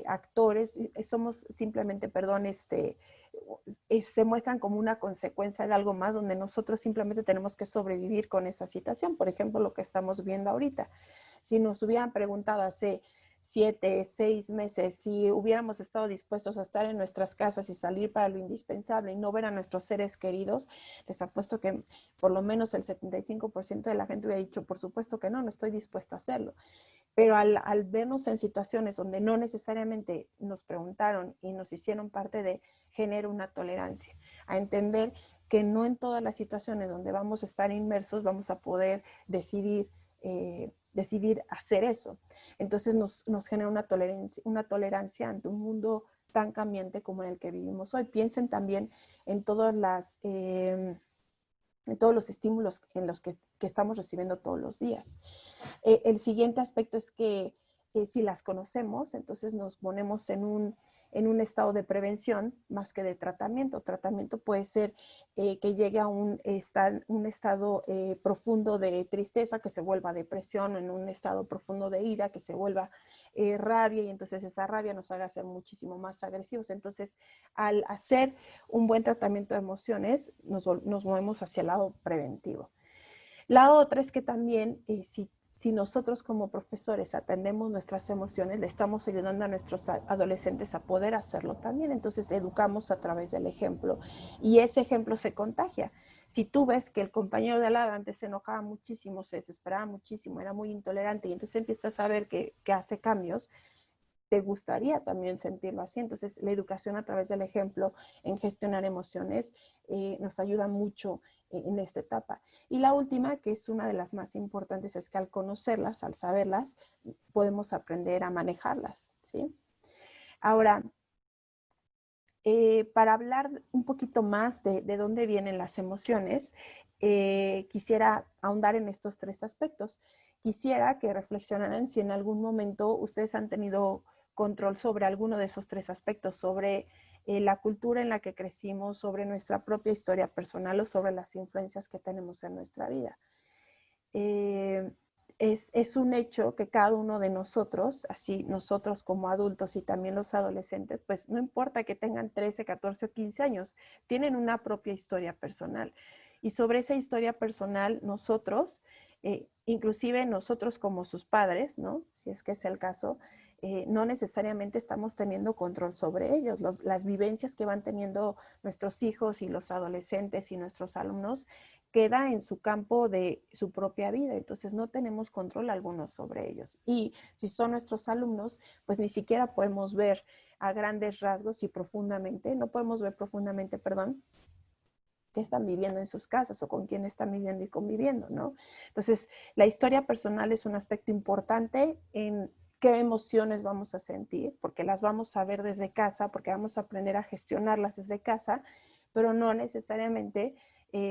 actores, somos simplemente, perdón, se muestran como una consecuencia de algo más donde nosotros simplemente tenemos que sobrevivir con esa situación. Por ejemplo, lo que estamos viendo ahorita. Si nos hubieran preguntado hace 7, 6 meses, si hubiéramos estado dispuestos a estar en nuestras casas y salir para lo indispensable y no ver a nuestros seres queridos, les apuesto que por lo menos el 75% de la gente hubiera dicho, por supuesto que no, no estoy dispuesto a hacerlo. Pero al vernos en situaciones donde no necesariamente nos preguntaron y nos hicieron parte de, genera una tolerancia, a entender que no en todas las situaciones donde vamos a estar inmersos vamos a poder decidir hacer eso. Entonces nos genera una tolerancia ante un mundo tan cambiante como en el que vivimos hoy. Piensen también en todos los estímulos en los que estamos recibiendo todos los días. El siguiente aspecto es que si las conocemos, entonces nos ponemos en un estado de prevención más que de tratamiento. Tratamiento puede ser que llegue a un estado profundo de tristeza, que se vuelva depresión, en un estado profundo de ira, que se vuelva rabia, y entonces esa rabia nos haga ser muchísimo más agresivos. Entonces, al hacer un buen tratamiento de emociones, nos movemos hacia el lado preventivo. La otra es que también, si nosotros como profesores atendemos nuestras emociones, le estamos ayudando a nuestros adolescentes a poder hacerlo también. Entonces, educamos a través del ejemplo y ese ejemplo se contagia. Si tú ves que el compañero de al lado antes se enojaba muchísimo, se desesperaba muchísimo, era muy intolerante y entonces empiezas a ver que hace cambios, te gustaría también sentirlo así. Entonces, la educación a través del ejemplo en gestionar emociones nos ayuda mucho en esta etapa. Y la última, que es una de las más importantes, es que al conocerlas, al saberlas, podemos aprender a manejarlas, ¿sí? Ahora, para hablar un poquito más de dónde vienen las emociones, quisiera ahondar en estos 3 aspectos. Quisiera que reflexionaran si en algún momento ustedes han tenido control sobre alguno de esos 3 aspectos, sobre la cultura en la que crecimos, sobre nuestra propia historia personal o sobre las influencias que tenemos en nuestra vida. Es un hecho que cada uno de nosotros, así nosotros como adultos y también los adolescentes, pues no importa que tengan 13, 14 o 15 años, tienen una propia historia personal. Y sobre esa historia personal, nosotros, inclusive nosotros como sus padres, ¿no? Si es que es el caso, no necesariamente estamos teniendo control sobre ellos. Las vivencias que van teniendo nuestros hijos y los adolescentes y nuestros alumnos queda en su campo de su propia vida, entonces no tenemos control alguno sobre ellos. Y si son nuestros alumnos, pues ni siquiera podemos ver a grandes rasgos y profundamente, no podemos ver profundamente, perdón, qué están viviendo en sus casas o con quién están viviendo y conviviendo, ¿no? Entonces, la historia personal es un aspecto importante en qué emociones vamos a sentir, porque las vamos a ver desde casa, porque vamos a aprender a gestionarlas desde casa, pero no necesariamente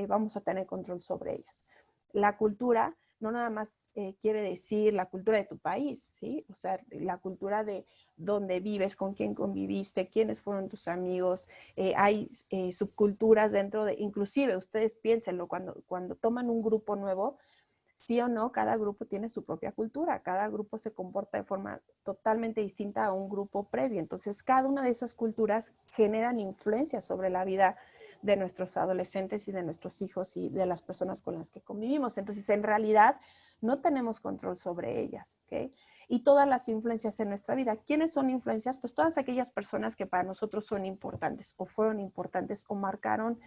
vamos a tener control sobre ellas. La cultura no nada más quiere decir la cultura de tu país, ¿sí? O sea, la cultura de dónde vives, con quién conviviste, quiénes fueron tus amigos, hay subculturas dentro de, inclusive ustedes piénsenlo, cuando toman un grupo nuevo, sí o no, cada grupo tiene su propia cultura, cada grupo se comporta de forma totalmente distinta a un grupo previo, entonces cada una de esas culturas generan influencia sobre la vida de nuestros adolescentes y de nuestros hijos y de las personas con las que convivimos. Entonces, en realidad, no tenemos control sobre ellas, ¿ok? Y todas las influencias en nuestra vida. ¿Quiénes son influencias? Pues todas aquellas personas que para nosotros son importantes o fueron importantes o marcaron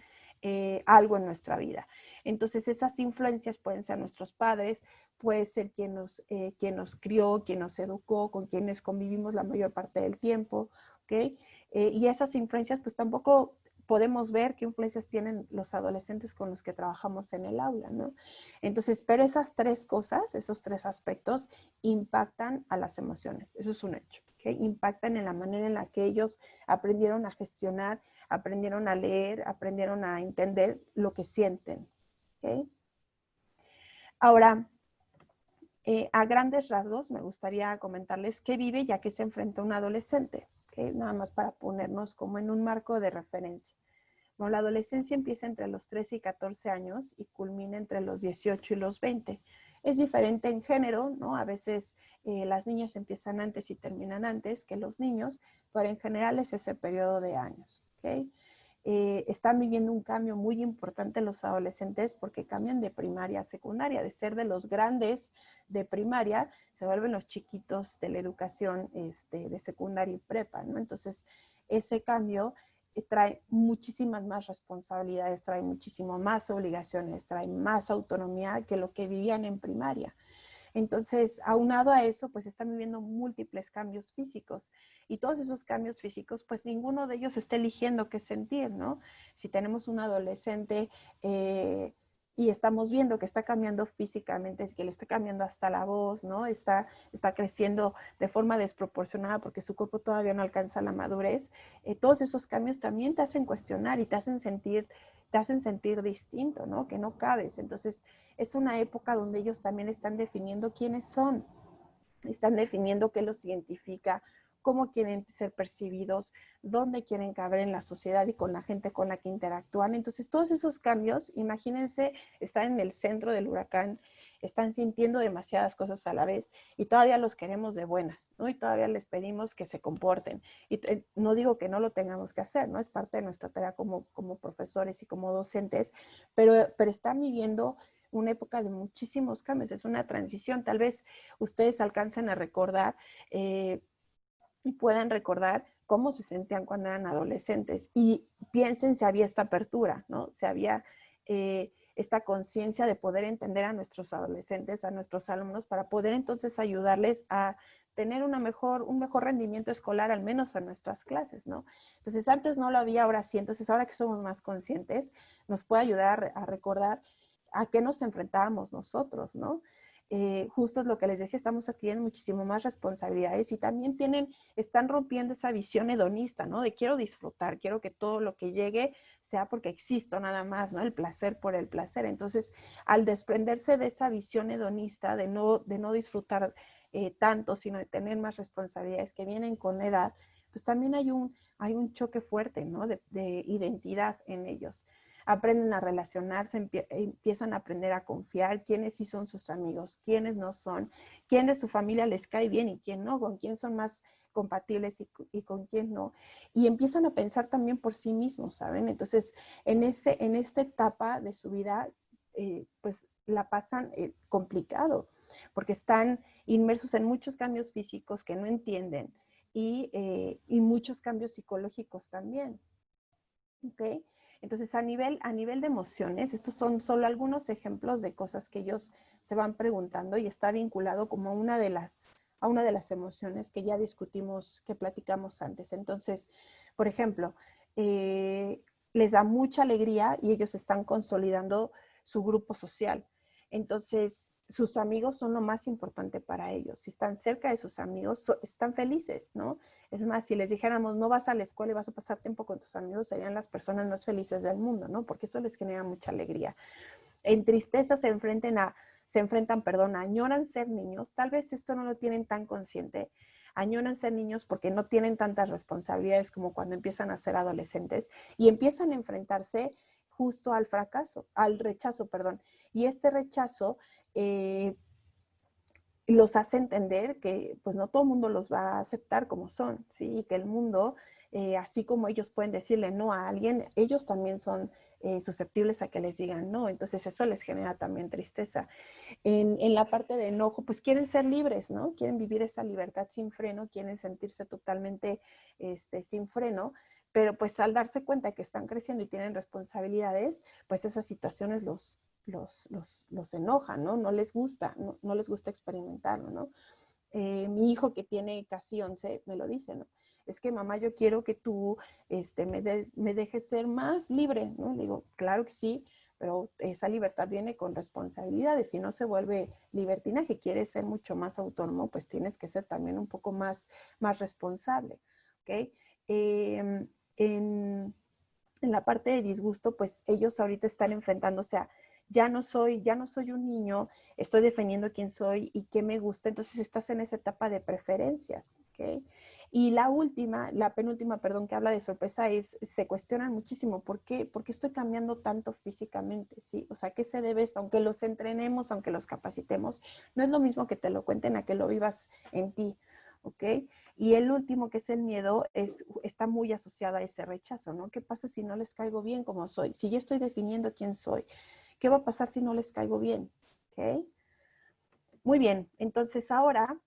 algo en nuestra vida. Entonces, esas influencias pueden ser nuestros padres, puede ser quien nos crió, quien nos educó, con quienes convivimos la mayor parte del tiempo, ¿ok? Y esas influencias, pues tampoco podemos ver qué influencias tienen los adolescentes con los que trabajamos en el aula, ¿no? Entonces, pero esas 3 cosas, esos 3 aspectos impactan a las emociones, eso es un hecho, ¿okay? Impactan en la manera en la que ellos aprendieron a gestionar, aprendieron a leer, aprendieron a entender lo que sienten, ¿ok? Ahora, a grandes rasgos me gustaría comentarles qué vive ya que se enfrenta un adolescente, ¿okay? Nada más para ponernos como en un marco de referencia. Bueno, la adolescencia empieza entre los 13 y 14 años y culmina entre los 18 y los 20. Es diferente en género, ¿no? A veces las niñas empiezan antes y terminan antes que los niños, pero en general es ese periodo de años, ¿ok? Están viviendo un cambio muy importante los adolescentes porque cambian de primaria a secundaria, de ser de los grandes de primaria, se vuelven los chiquitos de la educación de secundaria y prepa, ¿no? Entonces, ese cambio trae muchísimas más responsabilidades, trae muchísimo más obligaciones, trae más autonomía que lo que vivían en primaria. Entonces, aunado a eso, pues están viviendo múltiples cambios físicos y todos esos cambios físicos, pues ninguno de ellos está eligiendo qué sentir, ¿no? Si tenemos un adolescente y estamos viendo que está cambiando físicamente, que le está cambiando hasta la voz, ¿no? Está creciendo de forma desproporcionada porque su cuerpo todavía no alcanza la madurez, todos esos cambios también te hacen cuestionar y te hacen sentir distinto, ¿no? Que no cabes. Entonces, es una época donde ellos también están definiendo quiénes son, están definiendo qué los identifica, cómo quieren ser percibidos, dónde quieren caber en la sociedad y con la gente con la que interactúan. Entonces, todos esos cambios, imagínense, están en el centro del huracán, están sintiendo demasiadas cosas a la vez y todavía los queremos de buenas, ¿no? Y todavía les pedimos que se comporten. Y no digo que no lo tengamos que hacer, ¿no? Es parte de nuestra tarea como profesores y como docentes, pero están viviendo una época de muchísimos cambios, es una transición. Tal vez ustedes alcancen a recordar y puedan recordar cómo se sentían cuando eran adolescentes y piensen si había esta apertura, ¿no? Si había esta conciencia de poder entender a nuestros adolescentes, a nuestros alumnos, para poder entonces ayudarles a tener un mejor rendimiento escolar, al menos en nuestras clases, ¿no? Entonces, antes no lo había, ahora sí. Entonces, ahora que somos más conscientes, nos puede ayudar a recordar a qué nos enfrentábamos nosotros, ¿no? Justo es lo que les decía, estamos adquiriendo muchísimo más responsabilidades y también están rompiendo esa visión hedonista, ¿no? De quiero disfrutar, quiero que todo lo que llegue sea porque existo nada más, ¿no? El placer por el placer. Entonces, al desprenderse de esa visión hedonista, de no disfrutar tanto, sino de tener más responsabilidades que vienen con edad, pues también hay un choque fuerte, ¿no? De identidad en ellos. Aprenden a relacionarse, empiezan a aprender a confiar, quiénes sí son sus amigos, quiénes no son, quién de su familia les cae bien y quién no, con quién son más compatibles y con quién no. Y empiezan a pensar también por sí mismos, ¿saben? Entonces, en esta etapa de su vida, pues la pasan complicado, porque están inmersos en muchos cambios físicos que no entienden y muchos cambios psicológicos también. ¿Ok? Entonces, a nivel de emociones, estos son solo algunos ejemplos de cosas que ellos se van preguntando y está vinculado como a una de las emociones que ya discutimos, que platicamos antes. Entonces, por ejemplo, les da mucha alegría y ellos están consolidando su grupo social. Entonces, sus amigos son lo más importante para ellos. Si están cerca de sus amigos, están felices, ¿no? Es más, si les dijéramos, no vas a la escuela y vas a pasar tiempo con tus amigos, serían las personas más felices del mundo, ¿no? Porque eso les genera mucha alegría. En tristeza se enfrentan, añoran ser niños. Tal vez esto no lo tienen tan consciente. Añoran ser niños porque no tienen tantas responsabilidades como cuando empiezan a ser adolescentes y empiezan a enfrentarse justo al rechazo. Y este rechazo los hace entender que pues no todo el mundo los va a aceptar como son, ¿sí? Y que el mundo, así como ellos pueden decirle no a alguien, ellos también son susceptibles a que les digan no. Entonces eso les genera también tristeza. En la parte de enojo, pues quieren ser libres, ¿no? Quieren vivir esa libertad sin freno, quieren sentirse totalmente sin freno, pero pues al darse cuenta que están creciendo y tienen responsabilidades, pues esas situaciones los enojan, ¿no? No les gusta, no les gusta experimentarlo, ¿no? Mi hijo que tiene casi 11 me lo dice, ¿no? Es que mamá, yo quiero que tú me dejes ser más libre, ¿no? Le digo, claro que sí, pero esa libertad viene con responsabilidades. Si no se vuelve libertinaje, quieres ser mucho más autónomo, pues tienes que ser también un poco más responsable, ¿ok? En la parte de disgusto, pues ellos ahorita están enfrentándose a ya no soy un niño, estoy definiendo quién soy y qué me gusta, entonces estás en esa etapa de preferencias, ¿ok? Y la penúltima, perdón, que habla de sorpresa es, se cuestionan muchísimo, ¿por qué estoy cambiando tanto físicamente? ¿Sí? O sea, ¿qué se debe esto? Aunque los entrenemos, aunque los capacitemos, no es lo mismo que te lo cuenten a que lo vivas en ti, ¿ok? Y el último, que es el miedo, está muy asociado a ese rechazo, ¿no? ¿Qué pasa si no les caigo bien como soy? Si ya estoy definiendo quién soy, ¿qué va a pasar si no les caigo bien? ¿Ok? Muy bien, entonces ahora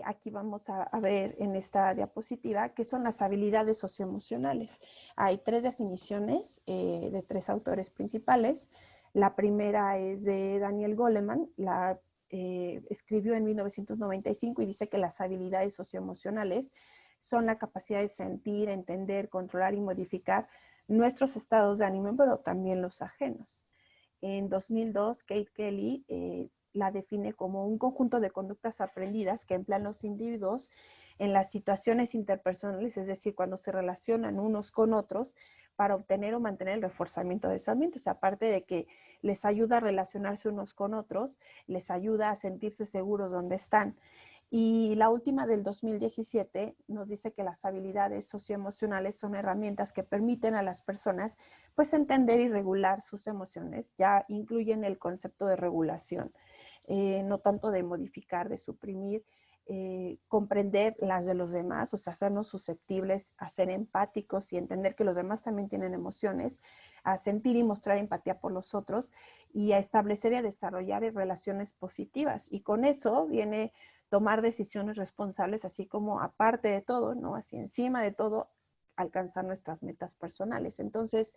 aquí vamos a ver en esta diapositiva qué son las habilidades socioemocionales. Hay 3 definiciones de 3 autores principales. La primera es de Daniel Goleman, la escribió en 1995 y dice que las habilidades socioemocionales son la capacidad de sentir, entender, controlar y modificar nuestros estados de ánimo, pero también los ajenos. En 2002, Kate Kelly la define como un conjunto de conductas aprendidas que emplean los individuos en las situaciones interpersonales, es decir, cuando se relacionan unos con otros para obtener o mantener el reforzamiento de su ambiente. O sea, aparte de que les ayuda a relacionarse unos con otros, les ayuda a sentirse seguros donde están. Y la última del 2017 nos dice que las habilidades socioemocionales son herramientas que permiten a las personas pues entender y regular sus emociones. Ya incluyen el concepto de regulación, no tanto de modificar, de suprimir, comprender las de los demás, o sea, hacernos susceptibles, a ser empáticos y entender que los demás también tienen emociones, a sentir y mostrar empatía por los otros y a establecer y a desarrollar relaciones positivas. Y con eso viene tomar decisiones responsables, así como aparte de todo, ¿no? Así encima de todo, alcanzar nuestras metas personales. Entonces,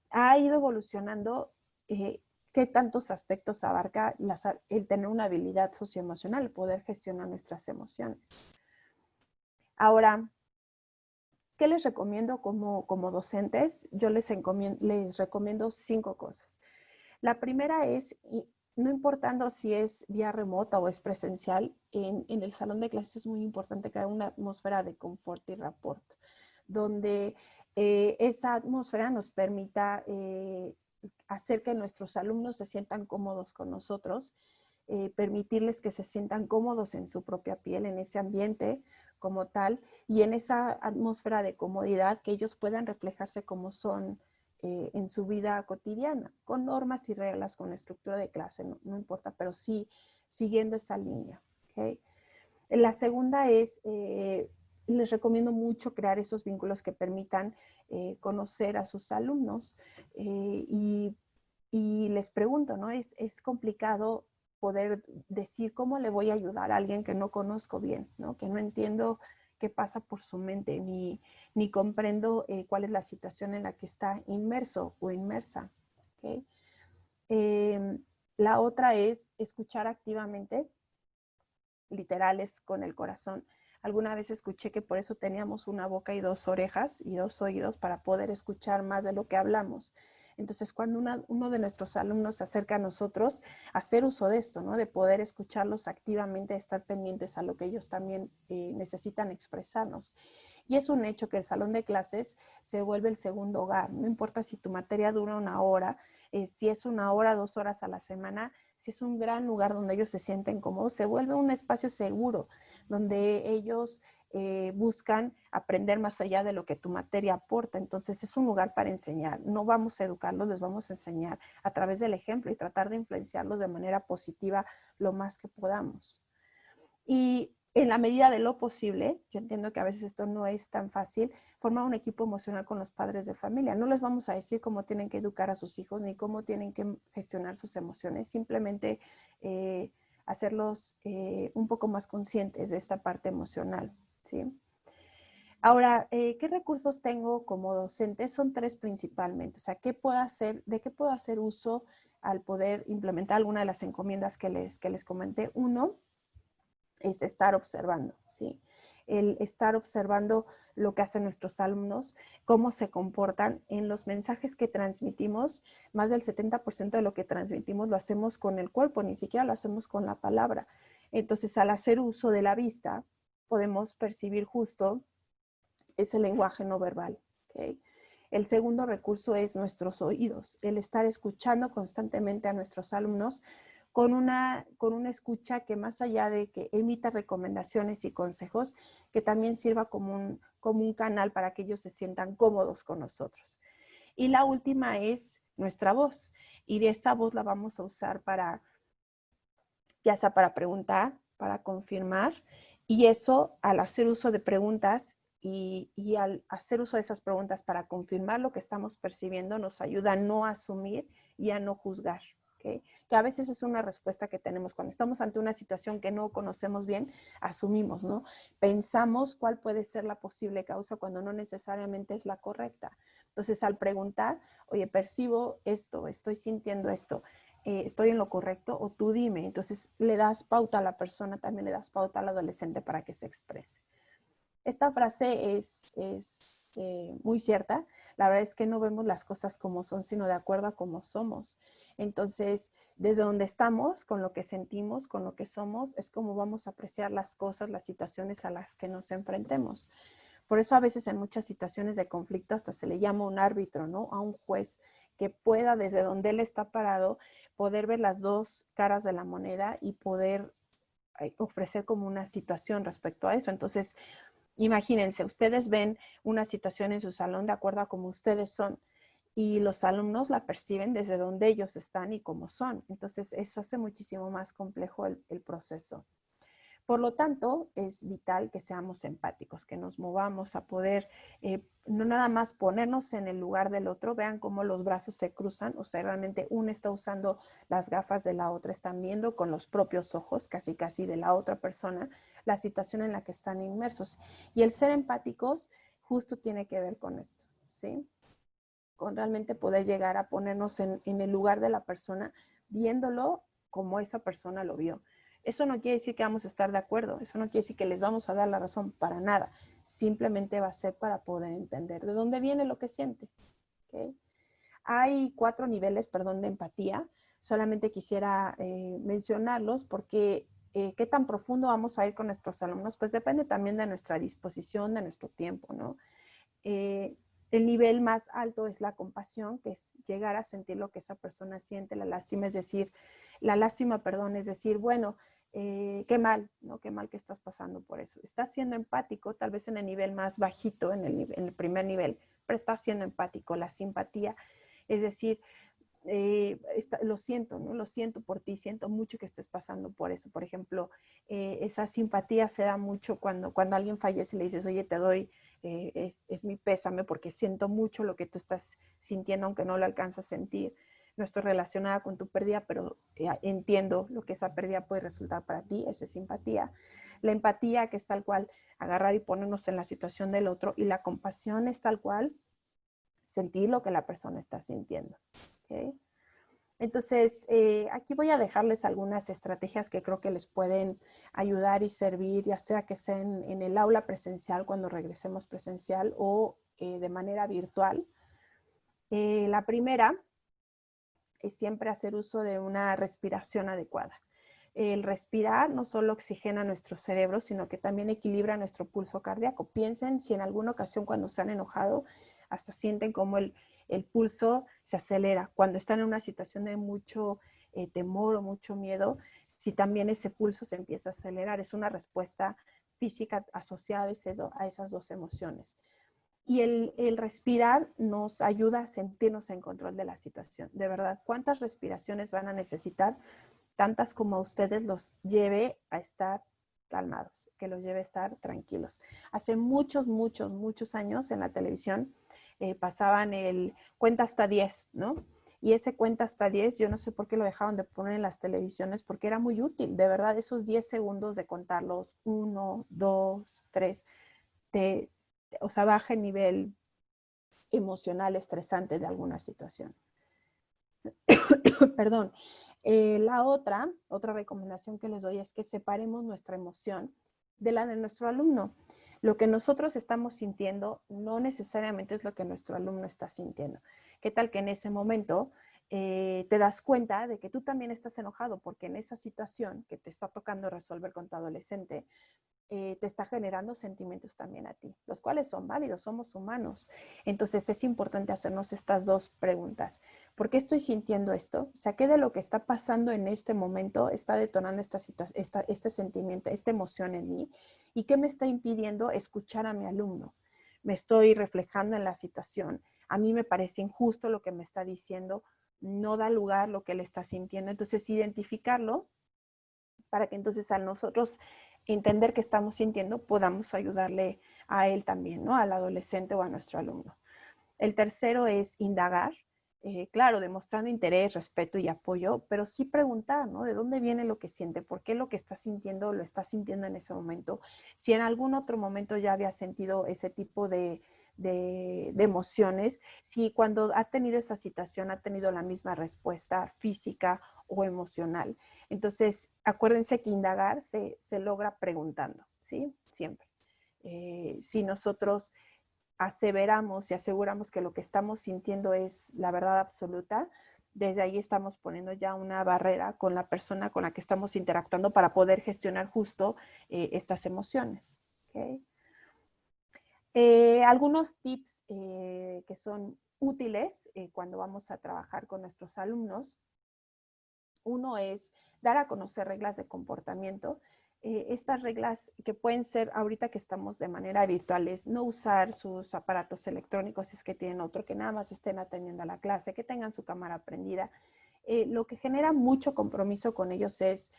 ha ido evolucionando qué tantos aspectos abarca el tener una habilidad socioemocional, el poder gestionar nuestras emociones. Ahora, ¿qué les recomiendo como docentes? Yo les recomiendo 5 cosas. La primera es, no importando si es vía remota o es presencial, en el salón de clases es muy importante crear una atmósfera de confort y rapport, donde esa atmósfera nos permita hacer que nuestros alumnos se sientan cómodos con nosotros, permitirles que se sientan cómodos en su propia piel, en ese ambiente como tal, y en esa atmósfera de comodidad que ellos puedan reflejarse como son en su vida cotidiana, con normas y reglas, con estructura de clase, no importa, pero sí siguiendo esa línea. ¿Okay? La segunda es, les recomiendo mucho crear esos vínculos que permitan conocer a sus alumnos y les pregunto, ¿no? Es complicado poder decir cómo le voy a ayudar a alguien que no conozco bien, ¿no? Que no entiendo qué pasa por su mente, ni comprendo cuál es la situación en la que está inmerso o inmersa. ¿Okay? La otra es escuchar activamente, literales con el corazón. Alguna vez escuché que por eso teníamos una boca y 2 orejas y 2 oídos para poder escuchar más de lo que hablamos. Entonces, cuando uno de nuestros alumnos se acerca a nosotros, hacer uso de esto, ¿no? De poder escucharlos activamente, estar pendientes a lo que ellos también necesitan expresarnos. Y es un hecho que el salón de clases se vuelve el segundo hogar. No importa si tu materia dura 1 hora, si es 1 hora, 2 horas a la semana, si es un gran lugar donde ellos se sienten cómodos, se vuelve un espacio seguro, donde ellos buscan aprender más allá de lo que tu materia aporta. Entonces es un lugar para enseñar. No vamos a educarlos, les vamos a enseñar a través del ejemplo y tratar de influenciarlos de manera positiva lo más que podamos. Y en la medida de lo posible, yo entiendo que a veces esto no es tan fácil, formar un equipo emocional con los padres de familia. No les vamos a decir cómo tienen que educar a sus hijos ni cómo tienen que gestionar sus emociones, simplemente hacerlos un poco más conscientes de esta parte emocional, ¿sí? Ahora, ¿qué recursos tengo como docente? Son 3 principalmente. O sea, ¿de qué puedo hacer uso al poder implementar alguna de las encomiendas que les comenté? Uno, es estar observando, ¿sí? El estar observando lo que hacen nuestros alumnos, cómo se comportan en los mensajes que transmitimos. Más del 70% de lo que transmitimos lo hacemos con el cuerpo, ni siquiera lo hacemos con la palabra. Entonces, al hacer uso de la vista, podemos percibir justo ese lenguaje no verbal, ¿okay? El segundo recurso es nuestros oídos, el estar escuchando constantemente a nuestros alumnos con una escucha que más allá de que emita recomendaciones y consejos, que también sirva como un canal para que ellos se sientan cómodos con nosotros. Y la última es nuestra voz. Y de esta voz la vamos a usar para, ya sea para preguntar, para confirmar. Y eso, al hacer uso de preguntas y al hacer uso de esas preguntas para confirmar lo que estamos percibiendo, nos ayuda a no asumir y a no juzgar. ¿Okay? Que a veces es una respuesta que tenemos cuando estamos ante una situación que no conocemos bien, asumimos, ¿no? Pensamos cuál puede ser la posible causa cuando no necesariamente es la correcta. Entonces, al preguntar, oye, percibo esto, estoy sintiendo esto, estoy en lo correcto, o tú dime. Entonces, le das pauta a la persona, también le das pauta al adolescente para que se exprese. Esta frase es muy cierta. La verdad es que no vemos las cosas como son, sino de acuerdo a cómo somos. Entonces, desde donde estamos, con lo que sentimos, con lo que somos, es como vamos a apreciar las cosas, las situaciones a las que nos enfrentemos. Por eso a veces en muchas situaciones de conflicto hasta se le llama un árbitro, ¿no? A un juez que pueda, desde donde él está parado, poder ver las dos caras de la moneda y poder ofrecer como una situación respecto a eso. Entonces, imagínense, ustedes ven una situación en su salón de acuerdo a cómo ustedes son y los alumnos la perciben desde donde ellos están y cómo son. Entonces, eso hace muchísimo más complejo el proceso. Por lo tanto, es vital que seamos empáticos, que nos movamos a poder no nada más ponernos en el lugar del otro, vean cómo los brazos se cruzan, o sea, realmente una está usando las gafas de la otra, están viendo con los propios ojos, casi casi de la otra persona, la situación en la que están inmersos. Y el ser empáticos justo tiene que ver con esto, ¿sí? Con realmente poder llegar a ponernos en el lugar de la persona, viéndolo como esa persona lo vio. Eso no quiere decir que vamos a estar de acuerdo, eso no quiere decir que les vamos a dar la razón para nada, simplemente va a ser para poder entender de dónde viene lo que siente. ¿Okay? Hay 4 niveles, perdón, de empatía, solamente quisiera mencionarlos porque qué tan profundo vamos a ir con nuestros alumnos, pues depende también de nuestra disposición, de nuestro tiempo, ¿no? El nivel más alto es la compasión, que es llegar a sentir lo que esa persona siente. La lástima es decir, bueno, qué mal, ¿no? Qué mal que estás pasando por eso. Estás siendo empático, tal vez en el nivel más bajito, en el primer nivel, pero estás siendo empático. La simpatía, es decir, lo siento, ¿no? Lo siento por ti, siento mucho que estés pasando por eso. Por ejemplo, esa simpatía se da mucho cuando alguien fallece y le dices, oye, te doy, es mi pésame porque siento mucho lo que tú estás sintiendo, aunque no lo alcanzo a sentir. No estoy relacionada con tu pérdida, pero entiendo lo que esa pérdida puede resultar para ti, esa es simpatía. La empatía, que es tal cual agarrar y ponernos en la situación del otro, y la compasión es tal cual sentir lo que la persona está sintiendo. ¿Okay? Entonces, aquí voy a dejarles algunas estrategias que creo que les pueden ayudar y servir, ya sea que sea en el aula presencial, cuando regresemos presencial, o de manera virtual. La primera es siempre hacer uso de una respiración adecuada. El respirar no solo oxigena nuestro cerebro, sino que también equilibra nuestro pulso cardíaco. Piensen si en alguna ocasión cuando se han enojado, hasta sienten como el pulso se acelera. Cuando están en una situación de mucho temor o mucho miedo, si también ese pulso se empieza a acelerar, es una respuesta física asociada a esas dos emociones. Y el respirar nos ayuda a sentirnos en control de la situación. De verdad, ¿cuántas respiraciones van a necesitar? Tantas como a ustedes los lleve a estar calmados, que los lleve a estar tranquilos. Hace muchos, muchos, muchos años en la televisión pasaban el cuenta hasta 10, ¿no? Y ese cuenta hasta 10, yo no sé por qué lo dejaron de poner en las televisiones, porque era muy útil. De verdad, esos 10 segundos de contarlos, 1, 2, 3, o sea, baja el nivel emocional estresante de alguna situación. Perdón. La otra recomendación que les doy es que separemos nuestra emoción de la de nuestro alumno. Lo que nosotros estamos sintiendo no necesariamente es lo que nuestro alumno está sintiendo. ¿Qué tal que en ese momento te das cuenta de que tú también estás enojado porque en esa situación que te está tocando resolver con tu adolescente, te está generando sentimientos también a ti, los cuales son válidos, somos humanos. Entonces es importante hacernos estas dos preguntas. ¿Por qué estoy sintiendo esto? O sea, ¿qué de lo que está pasando en este momento está detonando este sentimiento, esta emoción en mí? ¿Y qué me está impidiendo escuchar a mi alumno? Me estoy reflejando en la situación. A mí me parece injusto lo que me está diciendo, no da lugar lo que él está sintiendo. Entonces, identificarlo para que entonces a nosotros entender qué estamos sintiendo, podamos ayudarle a él también, ¿no? Al adolescente o a nuestro alumno. El tercero es indagar, claro, demostrando interés, respeto y apoyo, pero sí preguntar, ¿no? ¿De dónde viene lo que siente? ¿Por qué lo que está sintiendo lo está sintiendo en ese momento? Si en algún otro momento ya había sentido ese tipo de emociones, si cuando ha tenido esa situación ha tenido la misma respuesta física o emocional. Entonces, acuérdense que indagar se logra preguntando, ¿sí? Siempre. Si nosotros aseveramos y aseguramos que lo que estamos sintiendo es la verdad absoluta, desde ahí estamos poniendo ya una barrera con la persona con la que estamos interactuando para poder gestionar justo estas emociones. ¿Okay? Algunos tips que son útiles cuando vamos a trabajar con nuestros alumnos. Uno es dar a conocer reglas de comportamiento. Estas reglas que pueden ser, ahorita que estamos de manera virtual, es no usar sus aparatos electrónicos si es que tienen otro, que nada más estén atendiendo a la clase, que tengan su cámara prendida. Lo que genera mucho compromiso con ellos es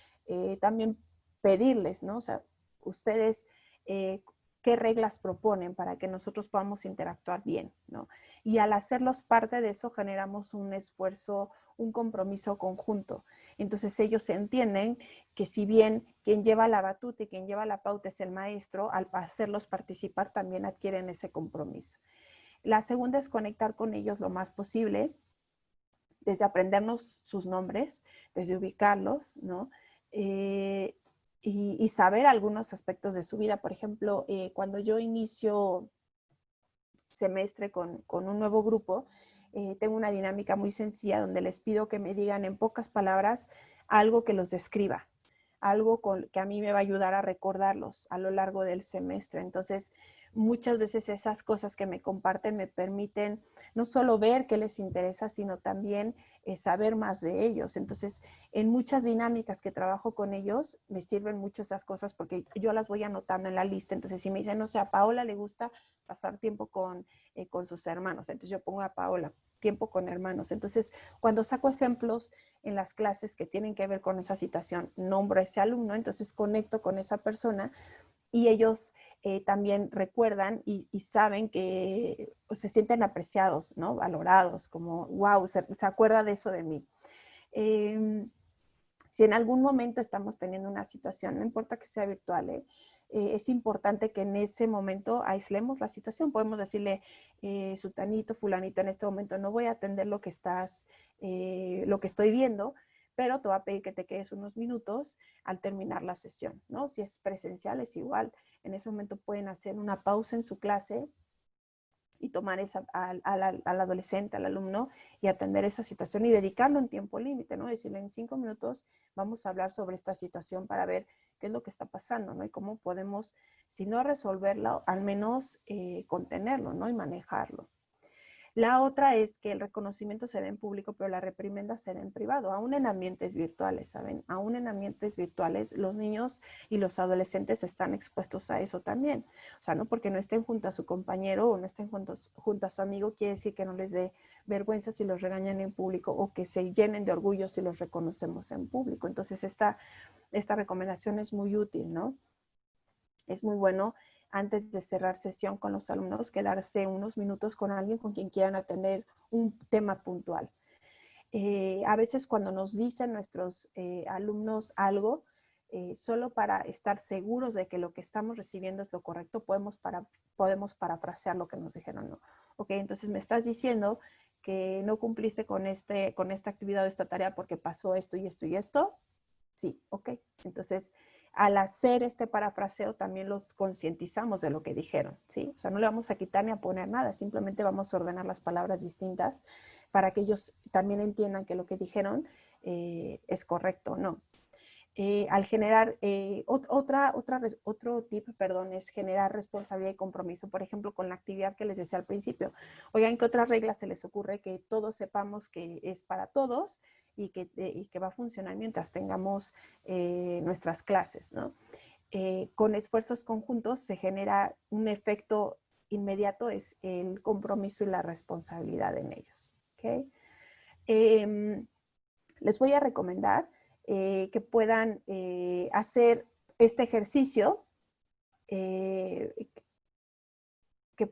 también pedirles, ¿no? O sea, ustedes qué reglas proponen para que nosotros podamos interactuar bien, ¿no? Y al hacerlos parte de eso generamos un esfuerzo, un compromiso conjunto. Entonces ellos entienden que si bien quien lleva la batuta y quien lleva la pauta es el maestro, al hacerlos participar también adquieren ese compromiso. La segunda es conectar con ellos lo más posible, desde aprendernos sus nombres, desde ubicarlos, ¿no? Y saber algunos aspectos de su vida. Por ejemplo, cuando yo inicio semestre con un nuevo grupo, tengo una dinámica muy sencilla donde les pido que me digan en pocas palabras algo que los describa, algo que a mí me va a ayudar a recordarlos a lo largo del semestre. Entonces, muchas veces esas cosas que me comparten me permiten no solo ver qué les interesa, sino también saber más de ellos. Entonces, en muchas dinámicas que trabajo con ellos, me sirven mucho esas cosas porque yo las voy anotando en la lista. Entonces, si me dicen, no sé, a Paola le gusta pasar tiempo con sus hermanos, entonces yo pongo a Paola, tiempo con hermanos. Entonces, cuando saco ejemplos en las clases que tienen que ver con esa situación, nombro a ese alumno, entonces conecto con esa persona y ellos también recuerdan y saben que pues, se sienten apreciados, ¿no? Valorados, como, wow, se acuerda de eso de mí. Si en algún momento estamos teniendo una situación, no importa que sea virtual, es importante que en ese momento aislemos la situación. Podemos decirle, sutanito, fulanito, en este momento no voy a atender lo que estoy viendo, pero te voy a pedir que te quedes unos minutos al terminar la sesión, ¿no? Si es presencial es igual. En ese momento pueden hacer una pausa en su clase y tomar al adolescente, al alumno y atender esa situación y dedicarlo en tiempo límite, ¿no? Decirle en 5 minutos vamos a hablar sobre esta situación para ver qué es lo que está pasando, ¿no? Y cómo podemos, si no resolverlo, al menos contenerlo, ¿no? Y manejarlo. La otra es que el reconocimiento se dé en público, pero la reprimenda se dé en privado, aún en ambientes virtuales, ¿saben? Aún en ambientes virtuales, los niños y los adolescentes están expuestos a eso también. O sea, no porque no estén junto a su compañero o no estén junto a su amigo, quiere decir que no les dé vergüenza si los regañan en público o que se llenen de orgullo si los reconocemos en público. Entonces, esta recomendación es muy útil, ¿no? Es muy bueno antes de cerrar sesión con los alumnos, quedarse unos minutos con alguien con quien quieran atender un tema puntual. A veces cuando nos dicen nuestros alumnos algo, solo para estar seguros de que lo que estamos recibiendo es lo correcto, podemos parafrasear lo que nos dijeron, ¿no? Ok, entonces me estás diciendo que no cumpliste con esta actividad o esta tarea porque pasó esto y esto y esto. Sí, ok. Entonces, al hacer este parafraseo también los concientizamos de lo que dijeron, ¿sí? O sea, no le vamos a quitar ni a poner nada, simplemente vamos a ordenar las palabras distintas para que ellos también entiendan que lo que dijeron es correcto o no. al generar, otro tip, perdón, es generar responsabilidad y compromiso, por ejemplo, con la actividad que les decía al principio. Oigan, ¿qué otras reglas se les ocurre que todos sepamos que es para todos y que va a funcionar mientras tengamos nuestras clases, ¿no? Con esfuerzos conjuntos se genera un efecto inmediato, es el compromiso y la responsabilidad en ellos, ¿ok? Les voy a recomendar que puedan hacer este ejercicio, que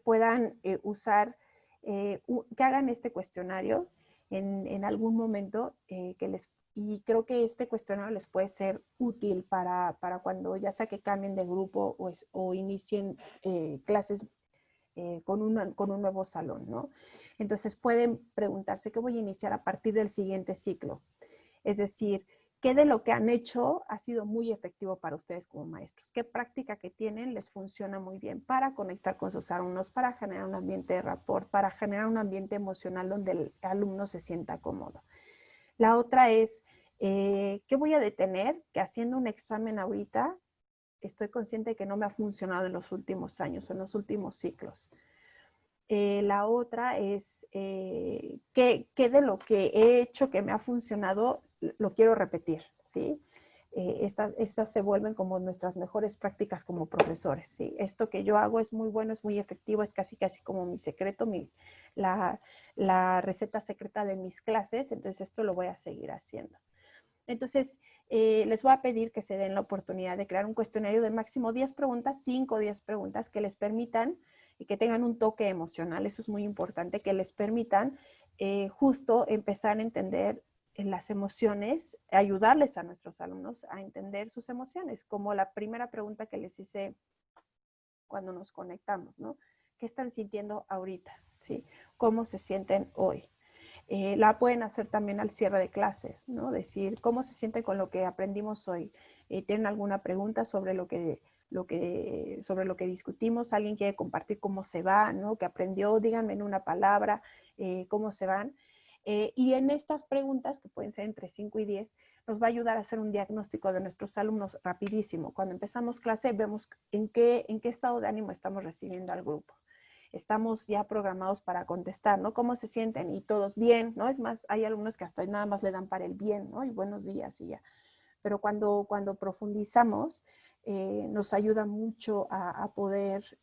puedan usar, que hagan este cuestionario en algún momento y creo que este cuestionario les puede ser útil para cuando ya sea que cambien de grupo o inicien clases con un nuevo salón, ¿no? Entonces pueden preguntarse qué voy a iniciar a partir del siguiente ciclo. Es decir, ¿qué de lo que han hecho ha sido muy efectivo para ustedes como maestros? ¿Qué práctica que tienen les funciona muy bien para conectar con sus alumnos, para generar un ambiente de rapport, para generar un ambiente emocional donde el alumno se sienta cómodo? La otra es, ¿qué voy a detener? Que haciendo un examen ahorita, estoy consciente de que no me ha funcionado en los últimos años, en los últimos ciclos. La otra es, ¿qué de lo que he hecho que me ha funcionado lo quiero repetir? ¿Sí? Estas se vuelven como nuestras mejores prácticas como profesores, ¿sí? Esto que yo hago es muy bueno, es muy efectivo, es casi como mi secreto, la receta secreta de mis clases, entonces esto lo voy a seguir haciendo. Entonces, les voy a pedir que se den la oportunidad de crear un cuestionario de máximo 10 preguntas, 5 o 10 preguntas que les permitan y que tengan un toque emocional, eso es muy importante, que les permitan justo empezar a entender las emociones, ayudarles a nuestros alumnos a entender sus emociones, como la primera pregunta que les hice cuando nos conectamos, ¿no? ¿Qué están sintiendo ahorita? ¿Sí? ¿Cómo se sienten hoy? La pueden hacer también al cierre de clases, ¿no? Decir, ¿cómo se sienten con lo que aprendimos hoy? ¿Tienen alguna pregunta sobre lo que discutimos? ¿Alguien quiere compartir cómo se va, ¿no? ¿Qué aprendió? Díganme en una palabra cómo se van. Y en estas preguntas, que pueden ser entre 5 y 10, nos va a ayudar a hacer un diagnóstico de nuestros alumnos rapidísimo. Cuando empezamos clase, vemos en qué estado de ánimo estamos recibiendo al grupo. Estamos ya programados para contestar, ¿no? ¿Cómo se sienten? Y todos bien, ¿no? Es más, hay alumnos que hasta nada más le dan para el bien, ¿no? Y buenos días y ya. Pero cuando profundizamos, nos ayuda mucho a poder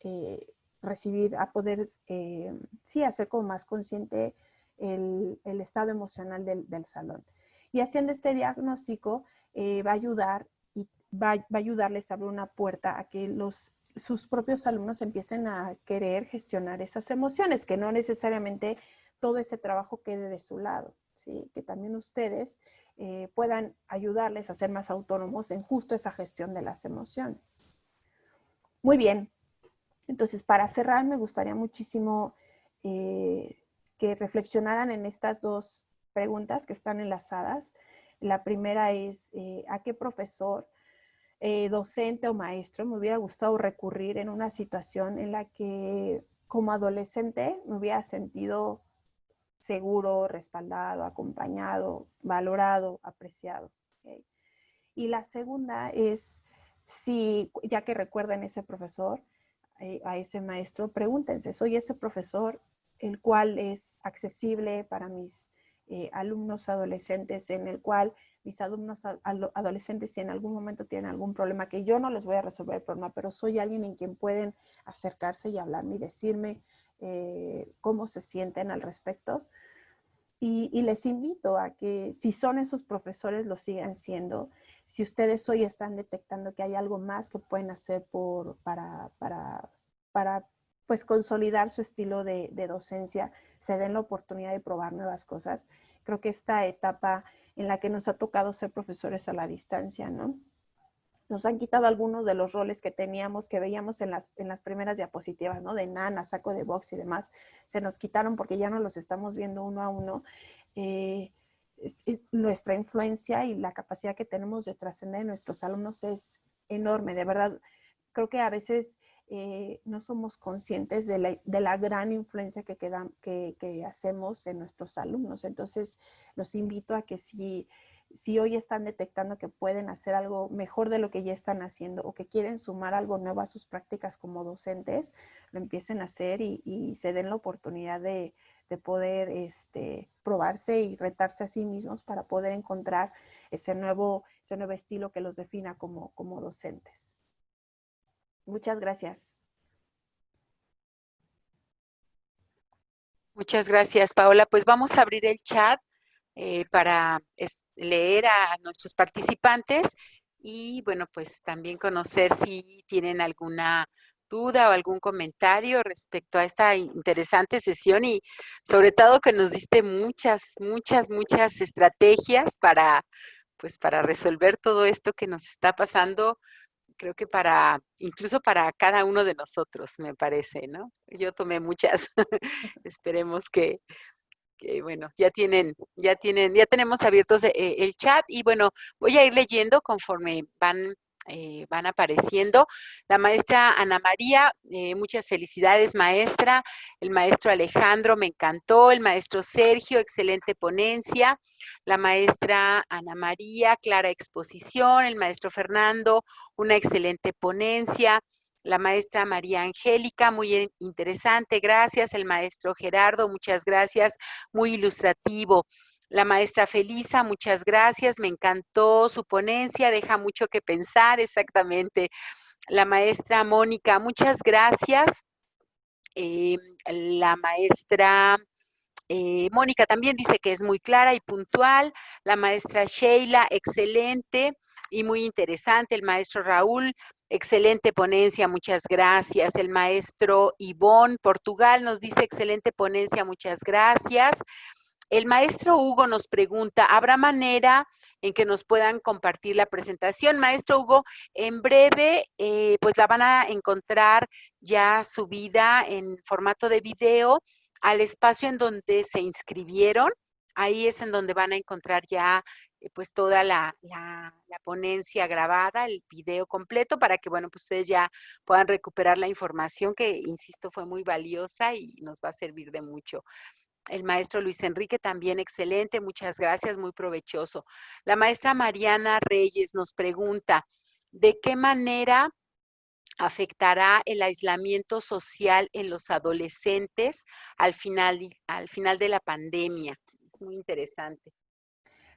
recibir, a poder, sí, hacer como más consciente el estado emocional del salón. Y haciendo este diagnóstico va a ayudar y va a ayudarles a abrir una puerta a que sus propios alumnos empiecen a querer gestionar esas emociones, que no necesariamente todo ese trabajo quede de su lado, ¿sí? Que también ustedes puedan ayudarles a ser más autónomos en justo esa gestión de las emociones. Muy bien, entonces para cerrar me gustaría muchísimo que reflexionaran en estas dos preguntas que están enlazadas. La primera es, ¿a qué profesor, docente o maestro me hubiera gustado recurrir en una situación en la que como adolescente me hubiera sentido seguro, respaldado, acompañado, valorado, apreciado? ¿Okay? Y la segunda es, si ya que recuerden ese profesor, a ese maestro, pregúntense, ¿soy ese profesor el cual es accesible para mis alumnos adolescentes, en el cual mis alumnos adolescentes, si en algún momento tienen algún problema, que yo no les voy a resolver el problema, pero soy alguien en quien pueden acercarse y hablarme y decirme cómo se sienten al respecto? Y les invito a que si son esos profesores, lo sigan siendo. Si ustedes hoy están detectando que hay algo más que pueden hacer para pues consolidar su estilo de docencia, se den la oportunidad de probar nuevas cosas. Creo que esta etapa en la que nos ha tocado ser profesores a la distancia, ¿no? Nos han quitado algunos de los roles que teníamos, que veíamos en las primeras diapositivas, ¿no? De nana, saco de box y demás. Se nos quitaron porque ya no los estamos viendo uno a uno. Nuestra influencia y la capacidad que tenemos de trascender en nuestros alumnos es enorme. De verdad, creo que a veces no somos conscientes de la gran influencia que hacemos en nuestros alumnos. Entonces, los invito a que si si hoy están detectando que pueden hacer algo mejor de lo que ya están haciendo o que quieren sumar algo nuevo a sus prácticas como docentes, lo empiecen a hacer y se den la oportunidad de poder probarse y retarse a sí mismos para poder encontrar ese nuevo estilo que los defina como docentes. Muchas gracias. Muchas gracias, Paola. Pues vamos a abrir el chat para leer a nuestros participantes y, bueno, pues también conocer si tienen alguna duda o algún comentario respecto a esta interesante sesión y sobre todo que nos diste muchas estrategias pues para resolver todo esto que nos está pasando. Creo que incluso para cada uno de nosotros, me parece, ¿no? Yo tomé muchas. Esperemos que bueno, ya tenemos abiertos el chat y bueno, voy a ir leyendo conforme van apareciendo. La maestra Ana María, muchas felicidades, maestra. El maestro Alejandro, me encantó. El maestro Sergio, excelente ponencia. La maestra Ana María, clara exposición. El maestro Fernando, una excelente ponencia. La maestra María Angélica, muy interesante, gracias. El maestro Gerardo, muchas gracias, muy ilustrativo. La maestra Felisa, muchas gracias, me encantó su ponencia, deja mucho que pensar, exactamente. La maestra Mónica, muchas gracias. La maestra Mónica también dice que es muy clara y puntual. La maestra Sheila, excelente y muy interesante. El maestro Raúl, excelente ponencia, muchas gracias. El maestro Ivón, Portugal, nos dice excelente ponencia, muchas gracias. El maestro Hugo nos pregunta, ¿habrá manera en que nos puedan compartir la presentación? Maestro Hugo, en breve, pues la van a encontrar ya subida en formato de video al espacio en donde se inscribieron. Ahí es en donde van a encontrar ya pues toda la ponencia grabada, el video completo, para que, bueno, pues ustedes ya puedan recuperar la información que, insisto, fue muy valiosa y nos va a servir de mucho. El maestro Luis Enrique también excelente, muchas gracias, muy provechoso. La maestra Mariana Reyes nos pregunta, ¿de qué manera afectará el aislamiento social en los adolescentes al final de la pandemia? Es muy interesante.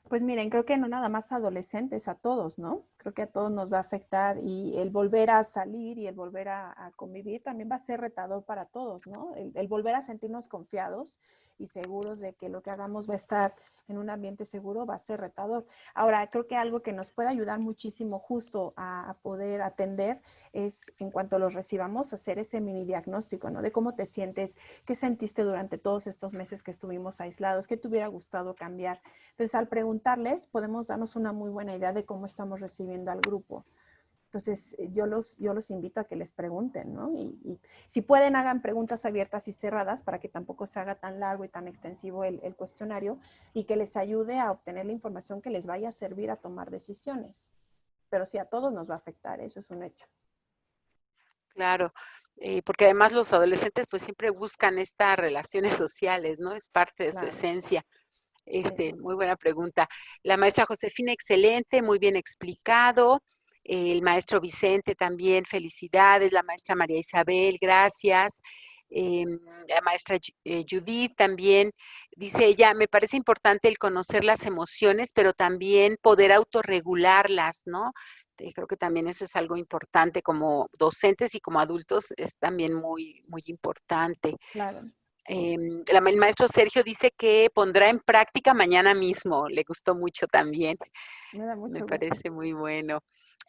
Pues miren, creo que no nada más adolescentes, a todos, ¿no? Creo que a todos nos va a afectar y el volver a salir y el volver a convivir también va a ser retador para todos, ¿no? El volver a sentirnos confiados y seguros de que lo que hagamos va a estar en un ambiente seguro va a ser retador. Ahora, creo que algo que nos puede ayudar muchísimo justo a poder atender es, en cuanto los recibamos, hacer ese mini diagnóstico, ¿no? De cómo te sientes, qué sentiste durante todos estos meses que estuvimos aislados, qué te hubiera gustado cambiar. Entonces, al preguntarles, podemos darnos una muy buena idea de cómo estamos recibiendo al grupo. Entonces, yo los invito a que les pregunten, ¿no? Y si pueden, hagan preguntas abiertas y cerradas para que tampoco se haga tan largo y tan extensivo el cuestionario y que les ayude a obtener la información que les vaya a servir a tomar decisiones. Pero sí, a todos nos va a afectar, eso es un hecho. Claro, porque además los adolescentes pues siempre buscan estas relaciones sociales, ¿no? Es parte de su esencia. Muy buena pregunta. La maestra Josefina, excelente, muy bien explicado. El maestro Vicente también, felicidades. La maestra María Isabel, gracias. La maestra Judith también, dice ella, me parece importante el conocer las emociones, pero también poder autorregularlas, ¿no? Creo que también eso es algo importante como docentes y como adultos, es también muy, muy importante. Claro. El maestro Sergio dice que pondrá en práctica mañana mismo, le gustó mucho también. Me da mucho Me gusto. parece muy bueno.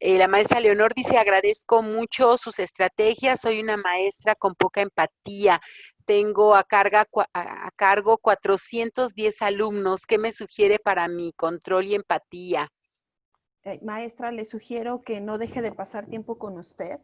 La maestra Leonor dice, agradezco mucho sus estrategias, soy una maestra con poca empatía, tengo a cargo 410 alumnos, ¿qué me sugiere para mi control y empatía? Maestra, le sugiero que no deje de pasar tiempo con usted,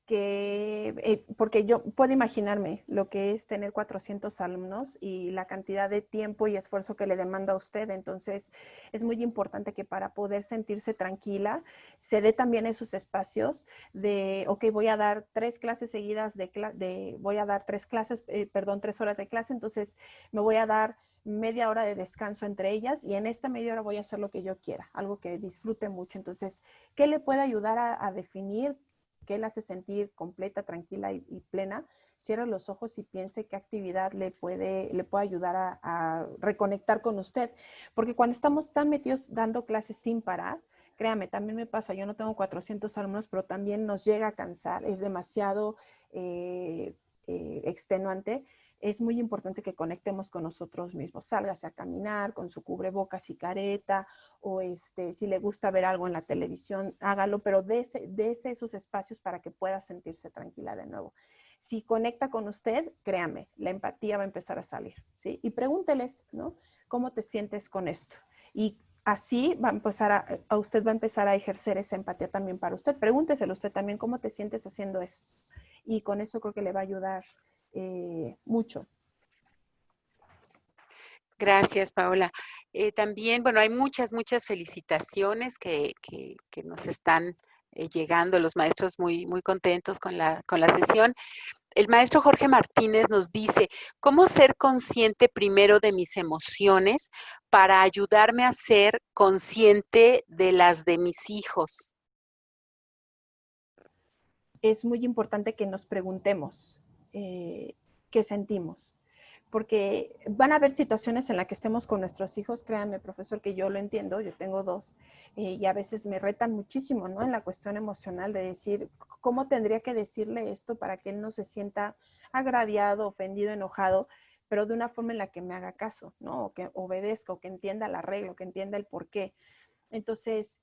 porque yo puedo imaginarme lo que es tener 400 alumnos y la cantidad de tiempo y esfuerzo que le demanda a usted. Entonces, es muy importante que para poder sentirse tranquila, se dé también esos espacios de, ok, voy a dar 3 clases seguidas voy a dar 3 horas de clase, entonces me voy a dar media hora de descanso entre ellas y en esta media hora voy a hacer lo que yo quiera, algo que disfrute mucho. Entonces, ¿qué le puede ayudar a definir qué le hace sentir completa, tranquila y plena? Cierre los ojos y piense qué actividad le puede ayudar a reconectar con usted. Porque cuando estamos tan metidos dando clases sin parar, créame, también me pasa, yo no tengo 400 alumnos, pero también nos llega a cansar, es demasiado extenuante. Es muy importante que conectemos con nosotros mismos. Sálgase a caminar con su cubrebocas y careta, o si le gusta ver algo en la televisión, hágalo, pero dése esos espacios para que pueda sentirse tranquila de nuevo. Si conecta con usted, créame, la empatía va a empezar a salir, ¿sí? Y pregúnteles, ¿no? ¿Cómo te sientes con esto? Y así va a empezar usted va a empezar a ejercer esa empatía también para usted. Pregúnteselo usted también, ¿cómo te sientes haciendo eso? Y con eso creo que le va a ayudar mucho. Gracias, Paola. También, bueno, hay muchas felicitaciones que nos están llegando, los maestros muy, muy contentos con la sesión. El maestro Jorge Martínez nos dice, ¿cómo ser consciente primero de mis emociones para ayudarme a ser consciente de las de mis hijos? Es muy importante que nos preguntemos qué sentimos, porque van a haber situaciones en las que estemos con nuestros hijos. Créanme, profesor, que yo lo entiendo, yo tengo 2, y a veces me retan muchísimo, ¿no? En la cuestión emocional de decir, ¿cómo tendría que decirle esto para que él no se sienta agraviado, ofendido, enojado, pero de una forma en la que me haga caso, ¿no? O que obedezca, o que entienda la regla, o que entienda el porqué. Entonces,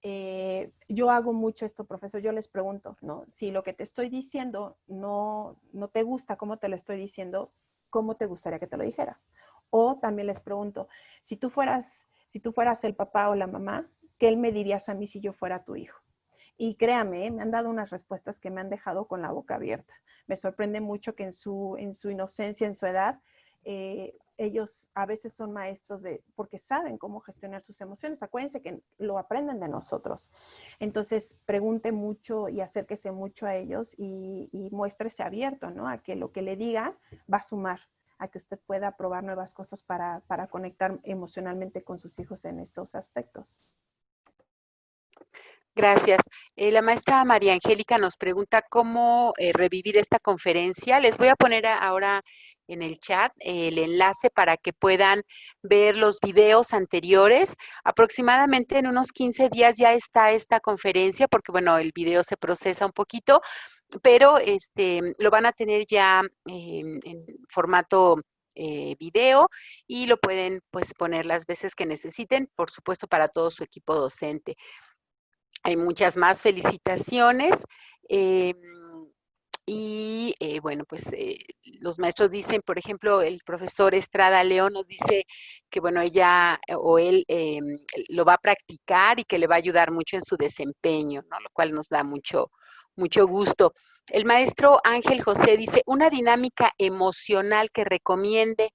yo hago mucho esto, profesor, yo les pregunto, ¿no? Si lo que te estoy diciendo no te gusta, cómo te lo estoy diciendo, ¿cómo te gustaría que te lo dijera? O también les pregunto, si tú fueras el papá o la mamá, ¿qué me dirías a mí si yo fuera tu hijo? Y créame, me han dado unas respuestas que me han dejado con la boca abierta. Me sorprende mucho que en su inocencia, en su edad, ellos a veces son maestros porque saben cómo gestionar sus emociones. Acuérdense que lo aprenden de nosotros. Entonces, pregunte mucho y acérquese mucho a ellos y muéstrese abierto, ¿no? A que lo que le diga va a sumar, a que usted pueda probar nuevas cosas para conectar emocionalmente con sus hijos en esos aspectos. Gracias. La maestra María Angélica nos pregunta cómo revivir esta conferencia. Les voy a poner ahora en el chat el enlace para que puedan ver los videos anteriores. Aproximadamente en unos 15 días ya está esta conferencia, porque bueno, el video se procesa un poquito, pero lo van a tener ya en formato video y lo pueden pues poner las veces que necesiten, por supuesto para todo su equipo docente. Hay muchas más felicitaciones. Bueno, pues los maestros dicen, por ejemplo, el profesor Estrada León nos dice que, bueno, ella o él lo va a practicar y que le va a ayudar mucho en su desempeño, ¿no? Lo cual nos da mucho gusto. El maestro Ángel José dice, una dinámica emocional que recomiende.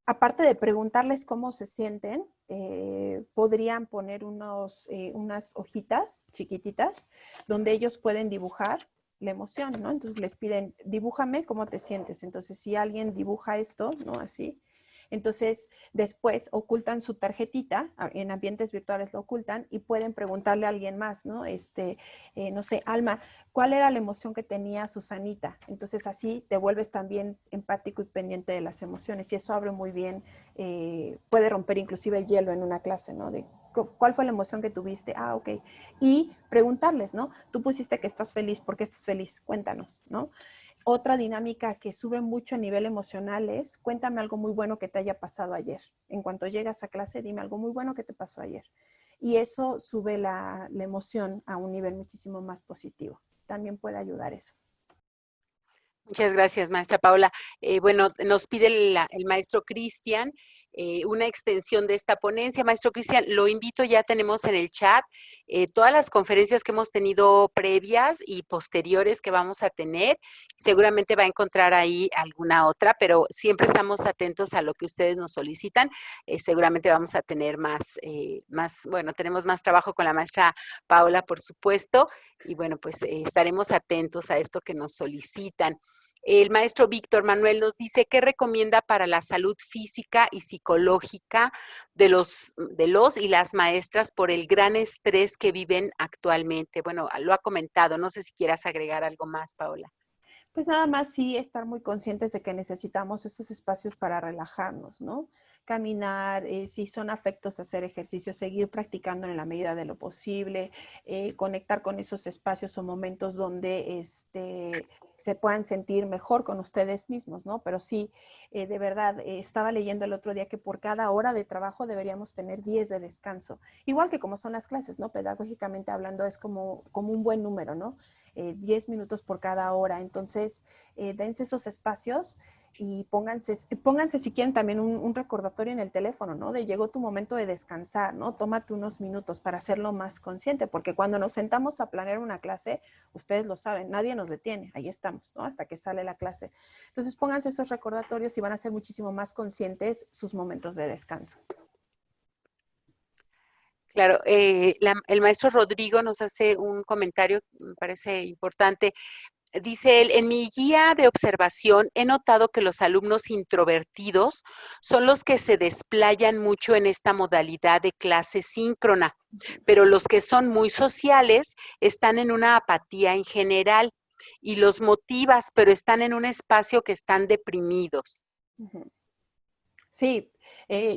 Aparte de preguntarles cómo se sienten, podrían poner unas hojitas chiquititas donde ellos pueden dibujar la emoción, ¿no? Entonces les piden, dibújame cómo te sientes. Entonces, si alguien dibuja esto, ¿no? Así. Entonces, después ocultan su tarjetita, en ambientes virtuales lo ocultan y pueden preguntarle a alguien más, ¿no? No sé, Alma, ¿cuál era la emoción que tenía Susanita? Entonces, así te vuelves también empático y pendiente de las emociones y eso abre muy bien, puede romper inclusive el hielo en una clase, ¿no? De, ¿cuál fue la emoción que tuviste? Ah, ok. Y preguntarles, ¿no? Tú pusiste que estás feliz, ¿por qué estás feliz? Cuéntanos, ¿no? Otra dinámica que sube mucho a nivel emocional es, cuéntame algo muy bueno que te haya pasado ayer. En cuanto llegas a clase, dime algo muy bueno que te pasó ayer. Y eso sube la emoción a un nivel muchísimo más positivo. También puede ayudar eso. Muchas gracias, maestra Paola. Bueno, nos pide el maestro Cristian una extensión de esta ponencia. Maestro Cristian, lo invito, ya tenemos en el chat todas las conferencias que hemos tenido previas y posteriores que vamos a tener. Seguramente va a encontrar ahí alguna otra, pero siempre estamos atentos a lo que ustedes nos solicitan. Seguramente vamos a tener bueno, tenemos más trabajo con la maestra Paola, por supuesto, y bueno, pues estaremos atentos a esto que nos solicitan. El maestro Víctor Manuel nos dice, ¿qué recomienda para la salud física y psicológica de los y las maestras por el gran estrés que viven actualmente? Bueno, lo ha comentado, no sé si quieras agregar algo más, Paola. Pues nada más sí estar muy conscientes de que necesitamos esos espacios para relajarnos, ¿no? Caminar, si son afectos a hacer ejercicio, seguir practicando en la medida de lo posible, conectar con esos espacios o momentos donde se puedan sentir mejor con ustedes mismos, ¿no? Pero sí, de verdad, estaba leyendo el otro día que por cada hora de trabajo deberíamos tener 10 de descanso. Igual que como son las clases, ¿no? Pedagógicamente hablando es como un buen número, ¿no? 10 minutos por cada hora. Entonces, dense esos espacios y pónganse si quieren también un recordatorio en el teléfono, ¿no? De llegó tu momento de descansar, ¿no? Tómate unos minutos para hacerlo más consciente, porque cuando nos sentamos a planear una clase, ustedes lo saben, nadie nos detiene, ahí estamos, ¿no? Hasta que sale la clase. Entonces, pónganse esos recordatorios y van a ser muchísimo más conscientes sus momentos de descanso. Claro, el maestro Rodrigo nos hace un comentario, me parece importante. Dice él, en mi guía de observación he notado que los alumnos introvertidos son los que se desplayan mucho en esta modalidad de clase síncrona, pero los que son muy sociales están en una apatía en general y los motivas, pero están en un espacio que están deprimidos. Sí,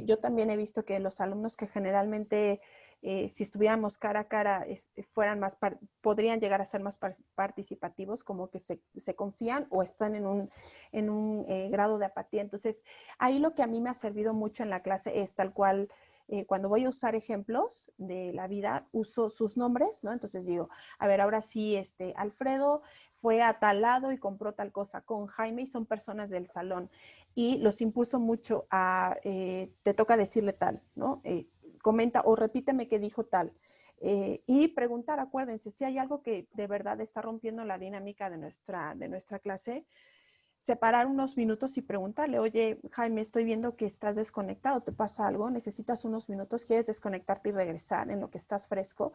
yo también he visto que los alumnos que generalmente si estuviéramos cara a cara, podrían llegar a ser más participativos, como que se confían o están en un grado de apatía. Entonces, ahí lo que a mí me ha servido mucho en la clase es tal cual, cuando voy a usar ejemplos de la vida, uso sus nombres, ¿no? Entonces digo, a ver, ahora sí, Alfredo fue a tal lado y compró tal cosa con Jaime y son personas del salón. Y los impulso mucho a, te toca decirle tal, ¿no? Comenta o repíteme qué dijo tal. Y preguntar, acuérdense, si hay algo que de verdad está rompiendo la dinámica de nuestra clase, separar unos minutos y preguntarle, oye, Jaime, estoy viendo que estás desconectado, ¿te pasa algo? ¿Necesitas unos minutos? ¿Quieres desconectarte y regresar en lo que estás fresco?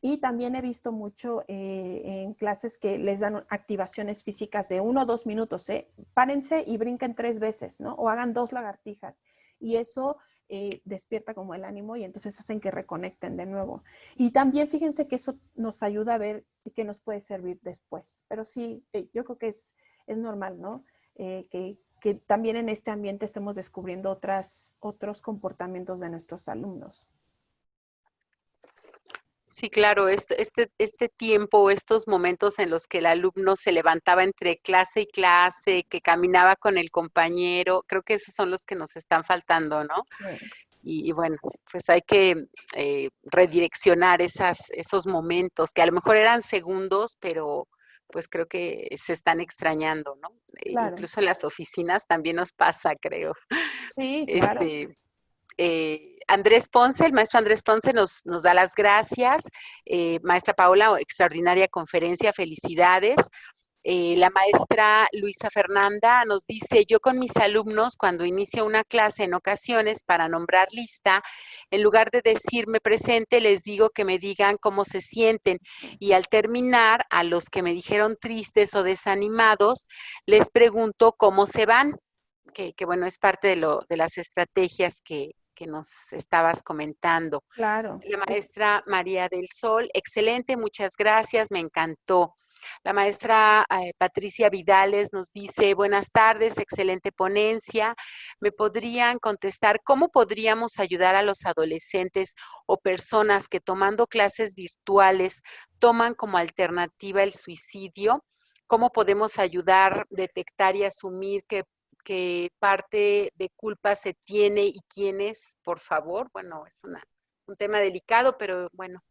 Y también he visto mucho en clases que les dan activaciones físicas de 1 o 2 minutos, párense y brinquen 3 veces, ¿no? O hagan 2 lagartijas. Y eso despierta como el ánimo y entonces hacen que reconecten de nuevo. Y también fíjense que eso nos ayuda a ver qué nos puede servir después. Pero sí, yo creo que es normal, ¿no? Que también en este ambiente estemos descubriendo otros comportamientos de nuestros alumnos. Sí, claro, este tiempo, estos momentos en los que el alumno se levantaba entre clase y clase, que caminaba con el compañero, creo que esos son los que nos están faltando, ¿no? Sí. Y bueno, pues hay que redireccionar esos momentos, que a lo mejor eran segundos, pero pues creo que se están extrañando, ¿no? Claro. Incluso en las oficinas también nos pasa, creo. Sí, claro. Andrés Ponce, el maestro Andrés Ponce nos da las gracias. Maestra Paola, extraordinaria conferencia, felicidades. La maestra Luisa Fernanda nos dice, yo con mis alumnos cuando inicio una clase en ocasiones para nombrar lista, en lugar de decirme presente, les digo que me digan cómo se sienten y al terminar, a los que me dijeron tristes o desanimados, les pregunto cómo se van, que bueno, es parte de las estrategias que nos estabas comentando. Claro. La maestra María del Sol, excelente, muchas gracias, me encantó. La maestra Patricia Vidales nos dice, buenas tardes, excelente ponencia. ¿Me podrían contestar cómo podríamos ayudar a los adolescentes o personas que tomando clases virtuales toman como alternativa el suicidio? ¿Cómo podemos ayudar, detectar y asumir qué parte de culpa se tiene y quiénes, por favor? Bueno, es un tema delicado, pero bueno,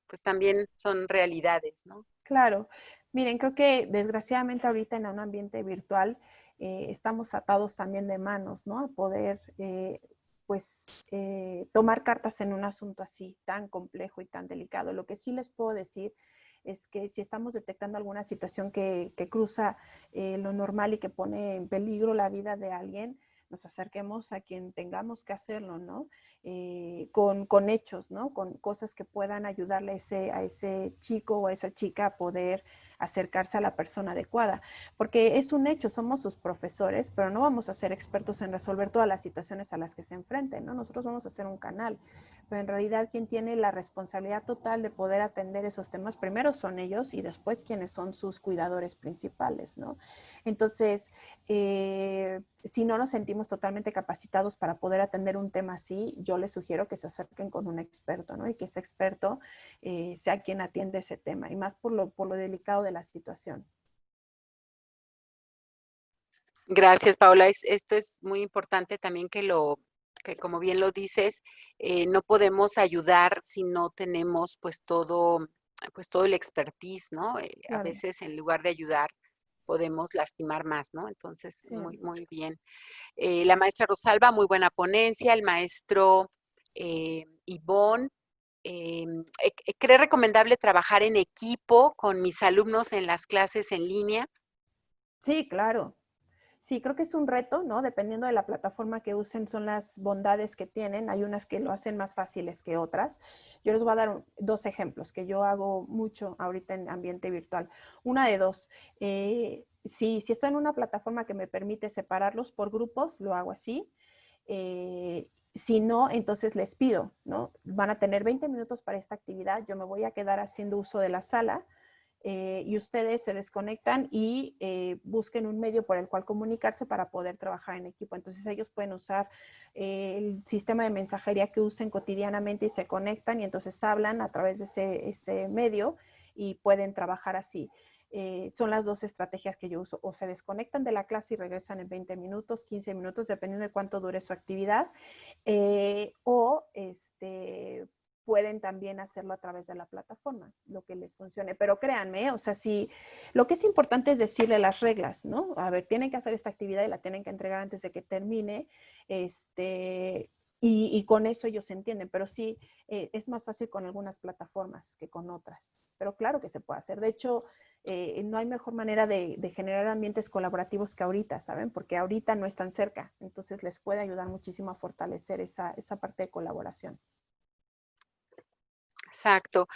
pues también son realidades, ¿no? Claro. Miren, creo que desgraciadamente ahorita en un ambiente virtual estamos atados también de manos, ¿no? A poder pues tomar cartas en un asunto así tan complejo y tan delicado. Lo que sí les puedo decir es que si estamos detectando alguna situación que cruza lo normal y que pone en peligro la vida de alguien, nos acerquemos a quien tengamos que hacerlo, ¿no? Con hechos, ¿no? Con cosas que puedan ayudarle a ese chico o a esa chica a poder acercarse a la persona adecuada. Porque es un hecho, somos sus profesores, pero no vamos a ser expertos en resolver todas las situaciones a las que se enfrenten, ¿no? Nosotros vamos a ser un canal, pero en realidad quien tiene la responsabilidad total de poder atender esos temas, primero son ellos y después quienes son sus cuidadores principales, ¿no? Entonces, si no nos sentimos totalmente capacitados para poder atender un tema así, yo les sugiero que se acerquen con un experto, ¿no? Y que ese experto sea quien atiende ese tema, y más por lo delicado de la situación. Gracias, Paola. Esto es muy importante también que como bien lo dices, no podemos ayudar si no tenemos pues todo el expertise, ¿no? A Claro, veces en lugar de ayudar podemos lastimar más, ¿no? Entonces, sí. muy bien. La maestra Rosalba, muy buena ponencia. El maestro Ivonne, ¿cree recomendable trabajar en equipo con mis alumnos en las clases en línea? Sí, claro. Sí, creo que es un reto, ¿no? Dependiendo de la plataforma que usen, son las bondades que tienen. Hay unas que lo hacen más fáciles que otras. Yo les voy a dar dos ejemplos que yo hago mucho ahorita en ambiente virtual. Una de dos. Si estoy en una plataforma que me permite separarlos por grupos, lo hago así. Si no, entonces les pido, ¿no? Van a tener 20 minutos para esta actividad. Yo me voy a quedar haciendo uso de la sala. Y ustedes se desconectan y busquen un medio por el cual comunicarse para poder trabajar en equipo. Entonces ellos pueden usar el sistema de mensajería que usen cotidianamente y se conectan y entonces hablan a través de ese medio y pueden trabajar así. Son las dos estrategias que yo uso. O se desconectan de la clase y regresan en 20 minutos, 15 minutos, dependiendo de cuánto dure su actividad. O pueden también hacerlo a través de la plataforma, lo que les funcione. Pero créanme, o sea, si lo que es importante es decirle las reglas, ¿no? A ver, tienen que hacer esta actividad y la tienen que entregar antes de que termine, y con eso ellos se entienden, pero sí, es más fácil con algunas plataformas que con otras. Pero claro que se puede hacer. De hecho, no hay mejor manera de generar ambientes colaborativos que ahorita, ¿saben? Porque ahorita no están cerca, entonces les puede ayudar muchísimo a fortalecer esa parte de colaboración. Exacto.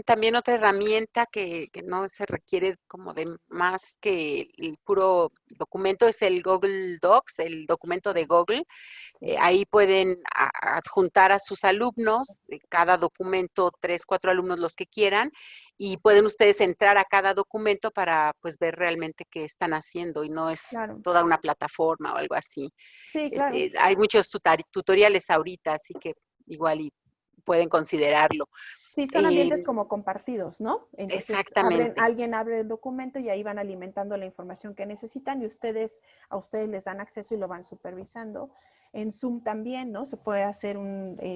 También otra herramienta que no se requiere como de más que el puro documento es el Google Docs, el documento de Google. Sí. Ahí pueden adjuntar a sus alumnos, cada documento, 3, 4 alumnos los que quieran, y pueden ustedes entrar a cada documento para pues ver realmente qué están haciendo y no es Claro, toda una plataforma o algo así. sí, claro. Hay muchos tutoriales ahorita, así que igual y pueden considerarlo. Sí, son Eh, ambientes como compartidos, ¿no? Entonces, exactamente. alguien abre el documento y ahí van alimentando la información que necesitan y a ustedes les dan acceso y lo van supervisando. En Zoom también, ¿no? Se puede hacer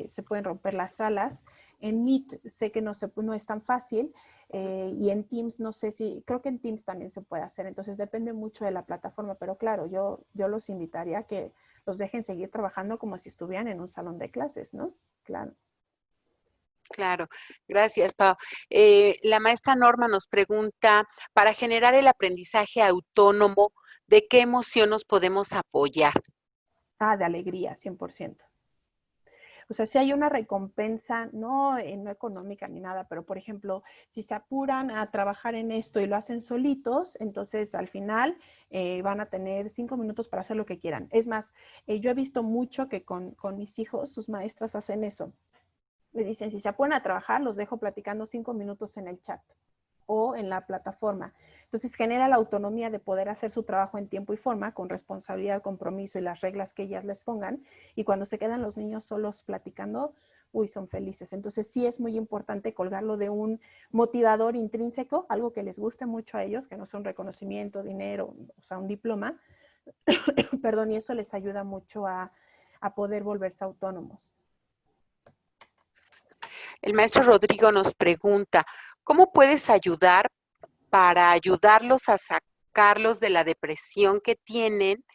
se pueden romper las salas. En Meet sé que no es tan fácil, y en Teams no sé creo que en Teams también se puede hacer. Entonces depende mucho de la plataforma, pero claro, yo los invitaría a que los dejen seguir trabajando como si estuvieran en un salón de clases, ¿no? Claro. Claro, gracias, Pau. La maestra Norma nos pregunta, para generar el aprendizaje autónomo, ¿de qué emoción nos podemos apoyar? Ah, de alegría, 100%. O sea, si hay una recompensa, no económica ni nada, pero por ejemplo, si se apuran a trabajar en esto y lo hacen solitos, entonces al final van a tener 5 minutos para hacer lo que quieran. Es más, yo he visto mucho que con mis hijos, sus maestras hacen eso. Me dicen, si se apuran a trabajar, los dejo platicando 5 minutos en el chat o en la plataforma. Entonces genera la autonomía de poder hacer su trabajo en tiempo y forma, con responsabilidad, compromiso y las reglas que ellas les pongan. Y cuando se quedan los niños solos platicando, uy, son felices. Entonces sí es muy importante colgarlo de un motivador intrínseco, algo que les guste mucho a ellos, que no sea un reconocimiento, dinero, o sea, un diploma, perdón, y eso les ayuda mucho a poder volverse autónomos. El maestro Rodrigo nos pregunta, ¿cómo puedes ayudar para ayudarlos a sacarlos de la depresión que tienen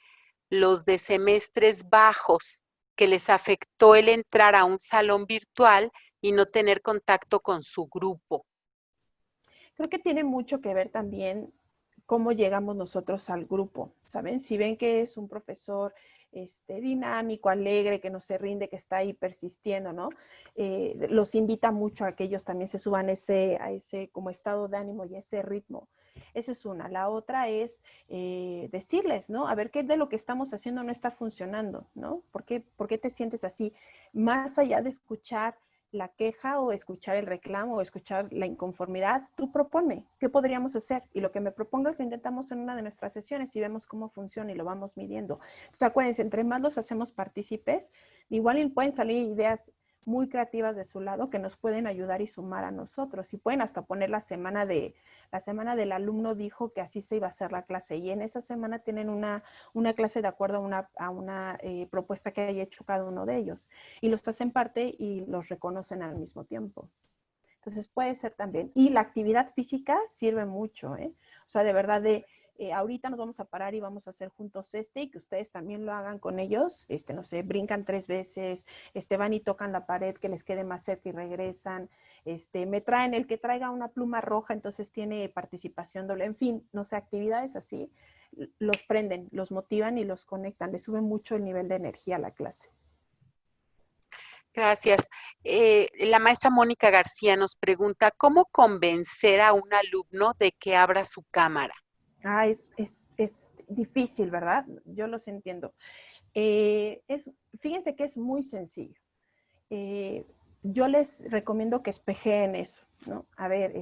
los de semestres bajos? que les afectó el entrar a un salón virtual y no tener contacto con su grupo? Creo que tiene mucho que ver también cómo llegamos nosotros al grupo, ¿saben? Si ven que es un profesor dinámico, alegre, que no se rinde, que está ahí persistiendo, ¿no? Los invita mucho a que ellos también se suban a ese como estado de ánimo y ese ritmo. Esa es una. La otra es decirles, ¿no? A ver qué de lo que estamos haciendo no está funcionando, ¿no? ¿Por qué te sientes así? Más allá de escuchar la queja o escuchar el reclamo o escuchar la inconformidad, tú proponme, ¿qué podríamos hacer? Y lo que me propongas lo intentamos en una de nuestras sesiones y vemos cómo funciona y lo vamos midiendo. Entonces, acuérdense, entre más los hacemos partícipes, igual pueden salir ideas muy creativas de su lado que nos pueden ayudar y sumar a nosotros. Y pueden hasta poner la semana del alumno dijo que así se iba a hacer la clase. Y en esa semana tienen una clase de acuerdo a una propuesta que haya hecho cada uno de ellos. Y los hacen parte y los reconocen al mismo tiempo. Entonces puede ser también. Y la actividad física sirve mucho, ¿eh? O sea, de verdad ahorita nos vamos a parar y vamos a hacer juntos y que ustedes también lo hagan con ellos, no sé, brincan 3 veces, van y tocan la pared que les quede más cerca y regresan, me traen el que traiga una pluma roja, entonces tiene participación doble, en fin, no sé, actividades así, los prenden, los motivan y los conectan, les sube mucho el nivel de energía a la clase. Gracias. La maestra Mónica García nos pregunta, ¿cómo convencer a un alumno de que abra su cámara? Es difícil, ¿verdad? Yo los entiendo. Fíjense que es muy sencillo. Yo les recomiendo que espejeen eso, ¿no? A ver,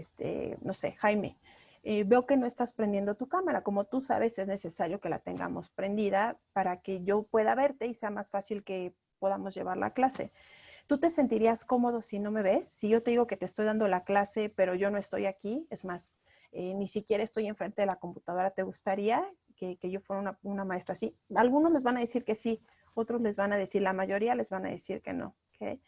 no sé, Jaime, veo que no estás prendiendo tu cámara. Como tú sabes, es necesario que la tengamos prendida para que yo pueda verte y sea más fácil que podamos llevar la clase. ¿Tú te sentirías cómodo si no me ves? Si yo te digo que te estoy dando la clase, pero yo no estoy aquí, es más, ni siquiera estoy enfrente de la computadora, ¿te gustaría que yo fuera una maestra así? Algunos les van a decir que sí, otros les van a decir, la mayoría les van a decir que no. ¿Okay?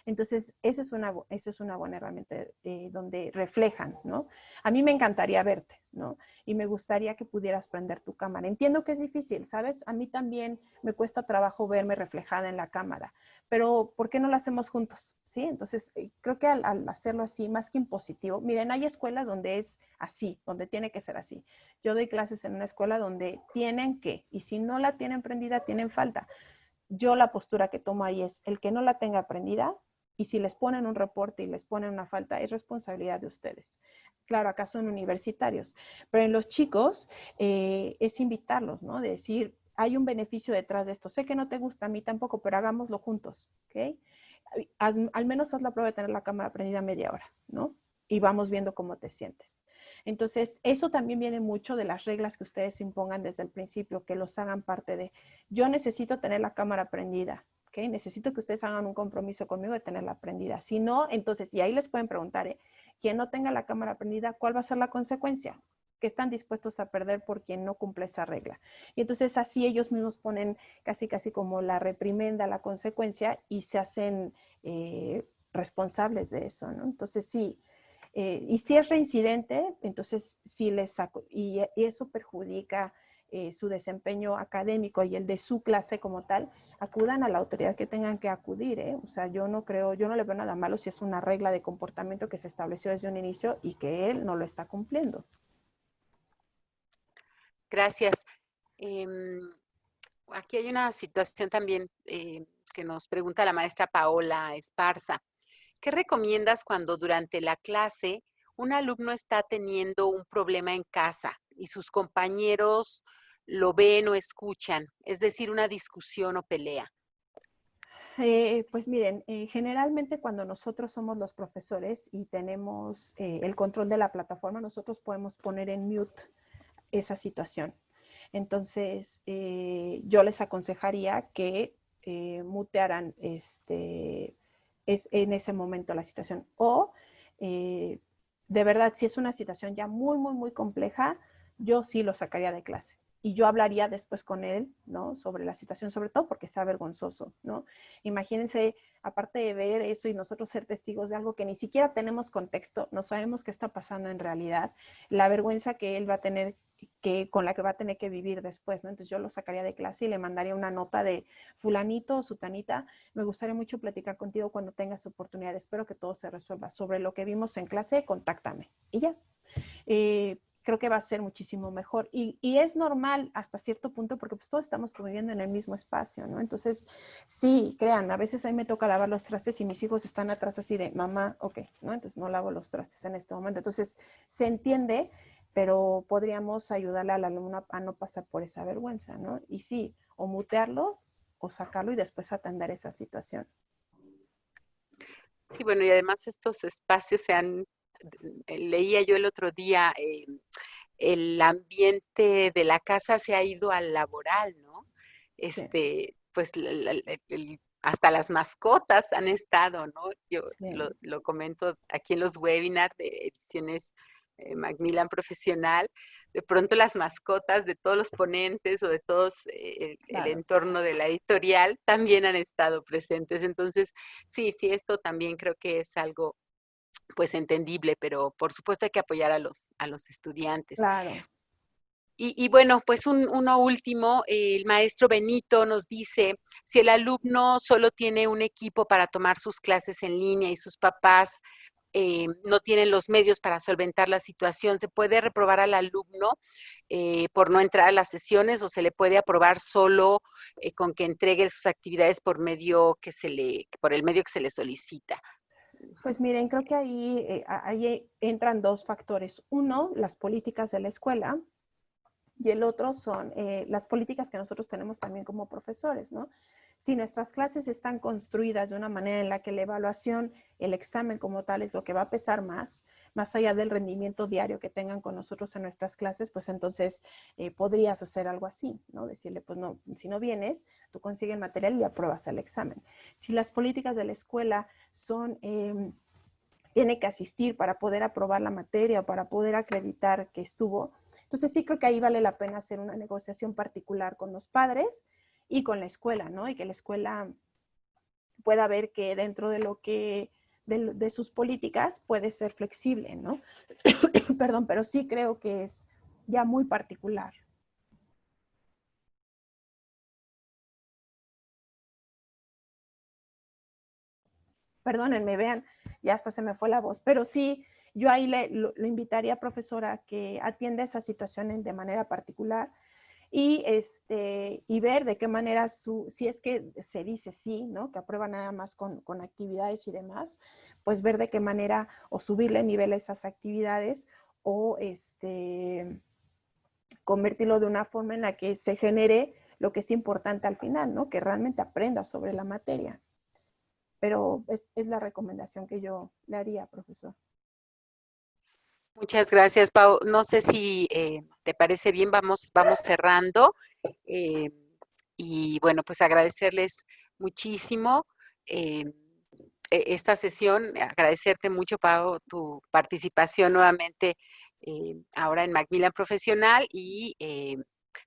Entonces, esa es una buena herramienta donde reflejan, ¿no? A mí me encantaría verte, ¿no? Y me gustaría que pudieras prender tu cámara. Entiendo que es difícil, ¿sabes? A mí también me cuesta trabajo verme reflejada en la cámara, pero ¿por qué no lo hacemos juntos? ¿Sí? Entonces, creo que al hacerlo así, más que impositivo, miren, hay escuelas donde es así, donde tiene que ser así. Yo doy clases en una escuela donde tienen que, y si no la tienen prendida, tienen falta. Yo la postura que tomo ahí es el que no la tenga prendida, y si les ponen un reporte y les ponen una falta, es responsabilidad de ustedes. Claro, acá son universitarios, pero en los chicos es invitarlos, ¿no? De decir, hay un beneficio detrás de esto. Sé que no te gusta, a mí tampoco, pero hagámoslo juntos, ¿ok? Al menos haz la prueba de tener la cámara prendida media hora, ¿no? Y vamos viendo cómo te sientes. Entonces, eso también viene mucho de las reglas que ustedes impongan desde el principio, que los hagan parte de, yo necesito tener la cámara prendida, ¿ok? Necesito que ustedes hagan un compromiso conmigo de tenerla prendida. Si no, entonces, y ahí les pueden preguntar, quien no tenga la cámara prendida, ¿cuál va a ser la consecuencia? Que están dispuestos a perder por quien no cumple esa regla. Y entonces así ellos mismos ponen casi como la reprimenda, la consecuencia y se hacen responsables de eso, ¿no? Entonces sí, y si es reincidente, entonces sí les saco, y eso perjudica su desempeño académico y el de su clase como tal, acudan a la autoridad que tengan que acudir, ¿eh? O sea, yo no le veo nada malo si es una regla de comportamiento que se estableció desde un inicio y que él no lo está cumpliendo. Gracias. Aquí hay una situación también que nos pregunta la maestra Paola Esparza. ¿Qué recomiendas cuando durante la clase un alumno está teniendo un problema en casa y sus compañeros lo ven o escuchan? Es decir, una discusión o pelea. Pues miren, generalmente cuando nosotros somos los profesores y tenemos el control de la plataforma, nosotros podemos poner en mute esa situación. Entonces, yo les aconsejaría que mutearan en ese momento la situación. O, de verdad, si es una situación ya muy compleja, yo sí lo sacaría de clase. y yo hablaría después con él, ¿no? Sobre la situación, sobre todo porque sea vergonzoso, ¿no? Imagínense, aparte de ver eso y nosotros ser testigos de algo que ni siquiera tenemos contexto, no sabemos qué está pasando en realidad, la vergüenza que él va a tener, con la que va a tener que vivir después, ¿no? Entonces yo lo sacaría de clase y le mandaría una nota de fulanito o sutanita, me gustaría mucho platicar contigo cuando tengas oportunidad, espero que todo se resuelva. Sobre lo que vimos en clase, contáctame. Y ya. Creo que va a ser muchísimo mejor. Y es normal hasta cierto punto porque pues todos estamos conviviendo en el mismo espacio, ¿no? Entonces, sí, créanme, a veces a mí me toca lavar los trastes y mis hijos están atrás así de, mamá, ok, ¿no? Entonces no lavo los trastes en este momento. Entonces, se entiende, pero podríamos ayudarle al alumno a no pasar por esa vergüenza, ¿no? Y sí, o mutearlo o sacarlo y después atender esa situación. Sí, bueno, y además estos espacios leía yo el otro día, el ambiente de la casa se ha ido al laboral, ¿no? Sí, Pues hasta las mascotas han estado, ¿no? Yo sí, lo comento aquí en los webinars de ediciones Macmillan Profesional. De pronto las mascotas de todos los ponentes o de todos el claro. entorno de la editorial también han estado presentes. Entonces, sí, sí, esto también creo que es algo pues entendible, pero por supuesto hay que apoyar a los estudiantes. Claro. Y bueno, pues uno último, el maestro Benito nos dice, si el alumno solo tiene un equipo para tomar sus clases en línea y sus papás no tienen los medios para solventar la situación, ¿se puede reprobar al alumno por no entrar a las sesiones o se le puede aprobar solo con que entregue sus actividades por el medio que se le solicita? Pues miren, creo que ahí entran dos factores. Uno, las políticas de la escuela, y el otro son las políticas que nosotros tenemos también como profesores, ¿no? Si nuestras clases están construidas de una manera en la que la evaluación, el examen como tal es lo que va a pesar más allá del rendimiento diario que tengan con nosotros en nuestras clases, pues entonces podrías hacer algo así, ¿no? Decirle, pues no, si no vienes, tú consigues el material y apruebas el examen. Si las políticas de la escuela son... tiene que asistir para poder aprobar la materia o para poder acreditar que estuvo. Entonces sí creo que ahí vale la pena hacer una negociación particular con los padres y con la escuela, ¿no? Y que la escuela pueda ver que dentro de lo que de sus políticas puede ser flexible, ¿no? Perdón, pero sí creo que es ya muy particular. Perdónenme, vean, ya hasta se me fue la voz, pero sí, yo ahí lo invitaría, profesora, a que atienda esa situación de manera particular y ver de qué manera si es que se dice sí, ¿no? Que aprueba nada más con actividades y demás, pues ver de qué manera o subirle nivel a esas actividades o convertirlo de una forma en la que se genere lo que es importante al final, ¿no? Que realmente aprenda sobre la materia. Pero es la recomendación que yo le haría, profesor. Muchas gracias, Pau. No sé si te parece bien, vamos cerrando. eh, y bueno, pues agradecerles muchísimo eh, esta sesión, agradecerte mucho, Pau, tu participación nuevamente ahora en Macmillan Profesional y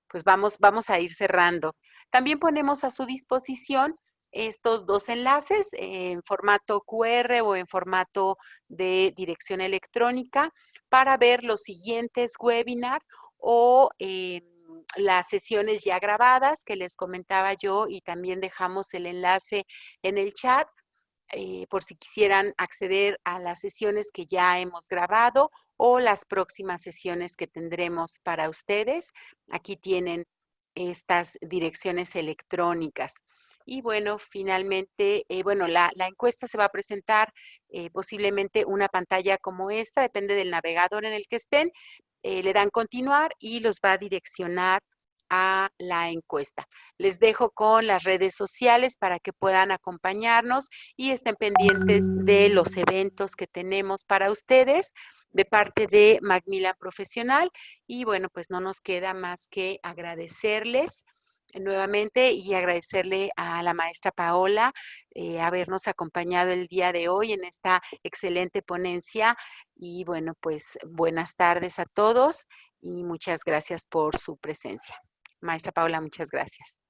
pues vamos a ir cerrando. También ponemos a su disposición estos dos enlaces en formato QR o en formato de dirección electrónica para ver los siguientes webinars o las sesiones ya grabadas que les comentaba yo y también dejamos el enlace en el chat por si quisieran acceder a las sesiones que ya hemos grabado o las próximas sesiones que tendremos para ustedes. Aquí tienen estas direcciones electrónicas. Y bueno, finalmente, la encuesta se va a presentar posiblemente una pantalla como esta, depende del navegador en el que estén. Le dan continuar y los va a direccionar a la encuesta. Les dejo con las redes sociales para que puedan acompañarnos y estén pendientes de los eventos que tenemos para ustedes de parte de Macmillan Profesional. Y bueno, pues no nos queda más que agradecerles nuevamente y agradecerle a la maestra Paola habernos acompañado el día de hoy en esta excelente ponencia. Y bueno, pues buenas tardes a todos y muchas gracias por su presencia. Maestra Paula, muchas gracias.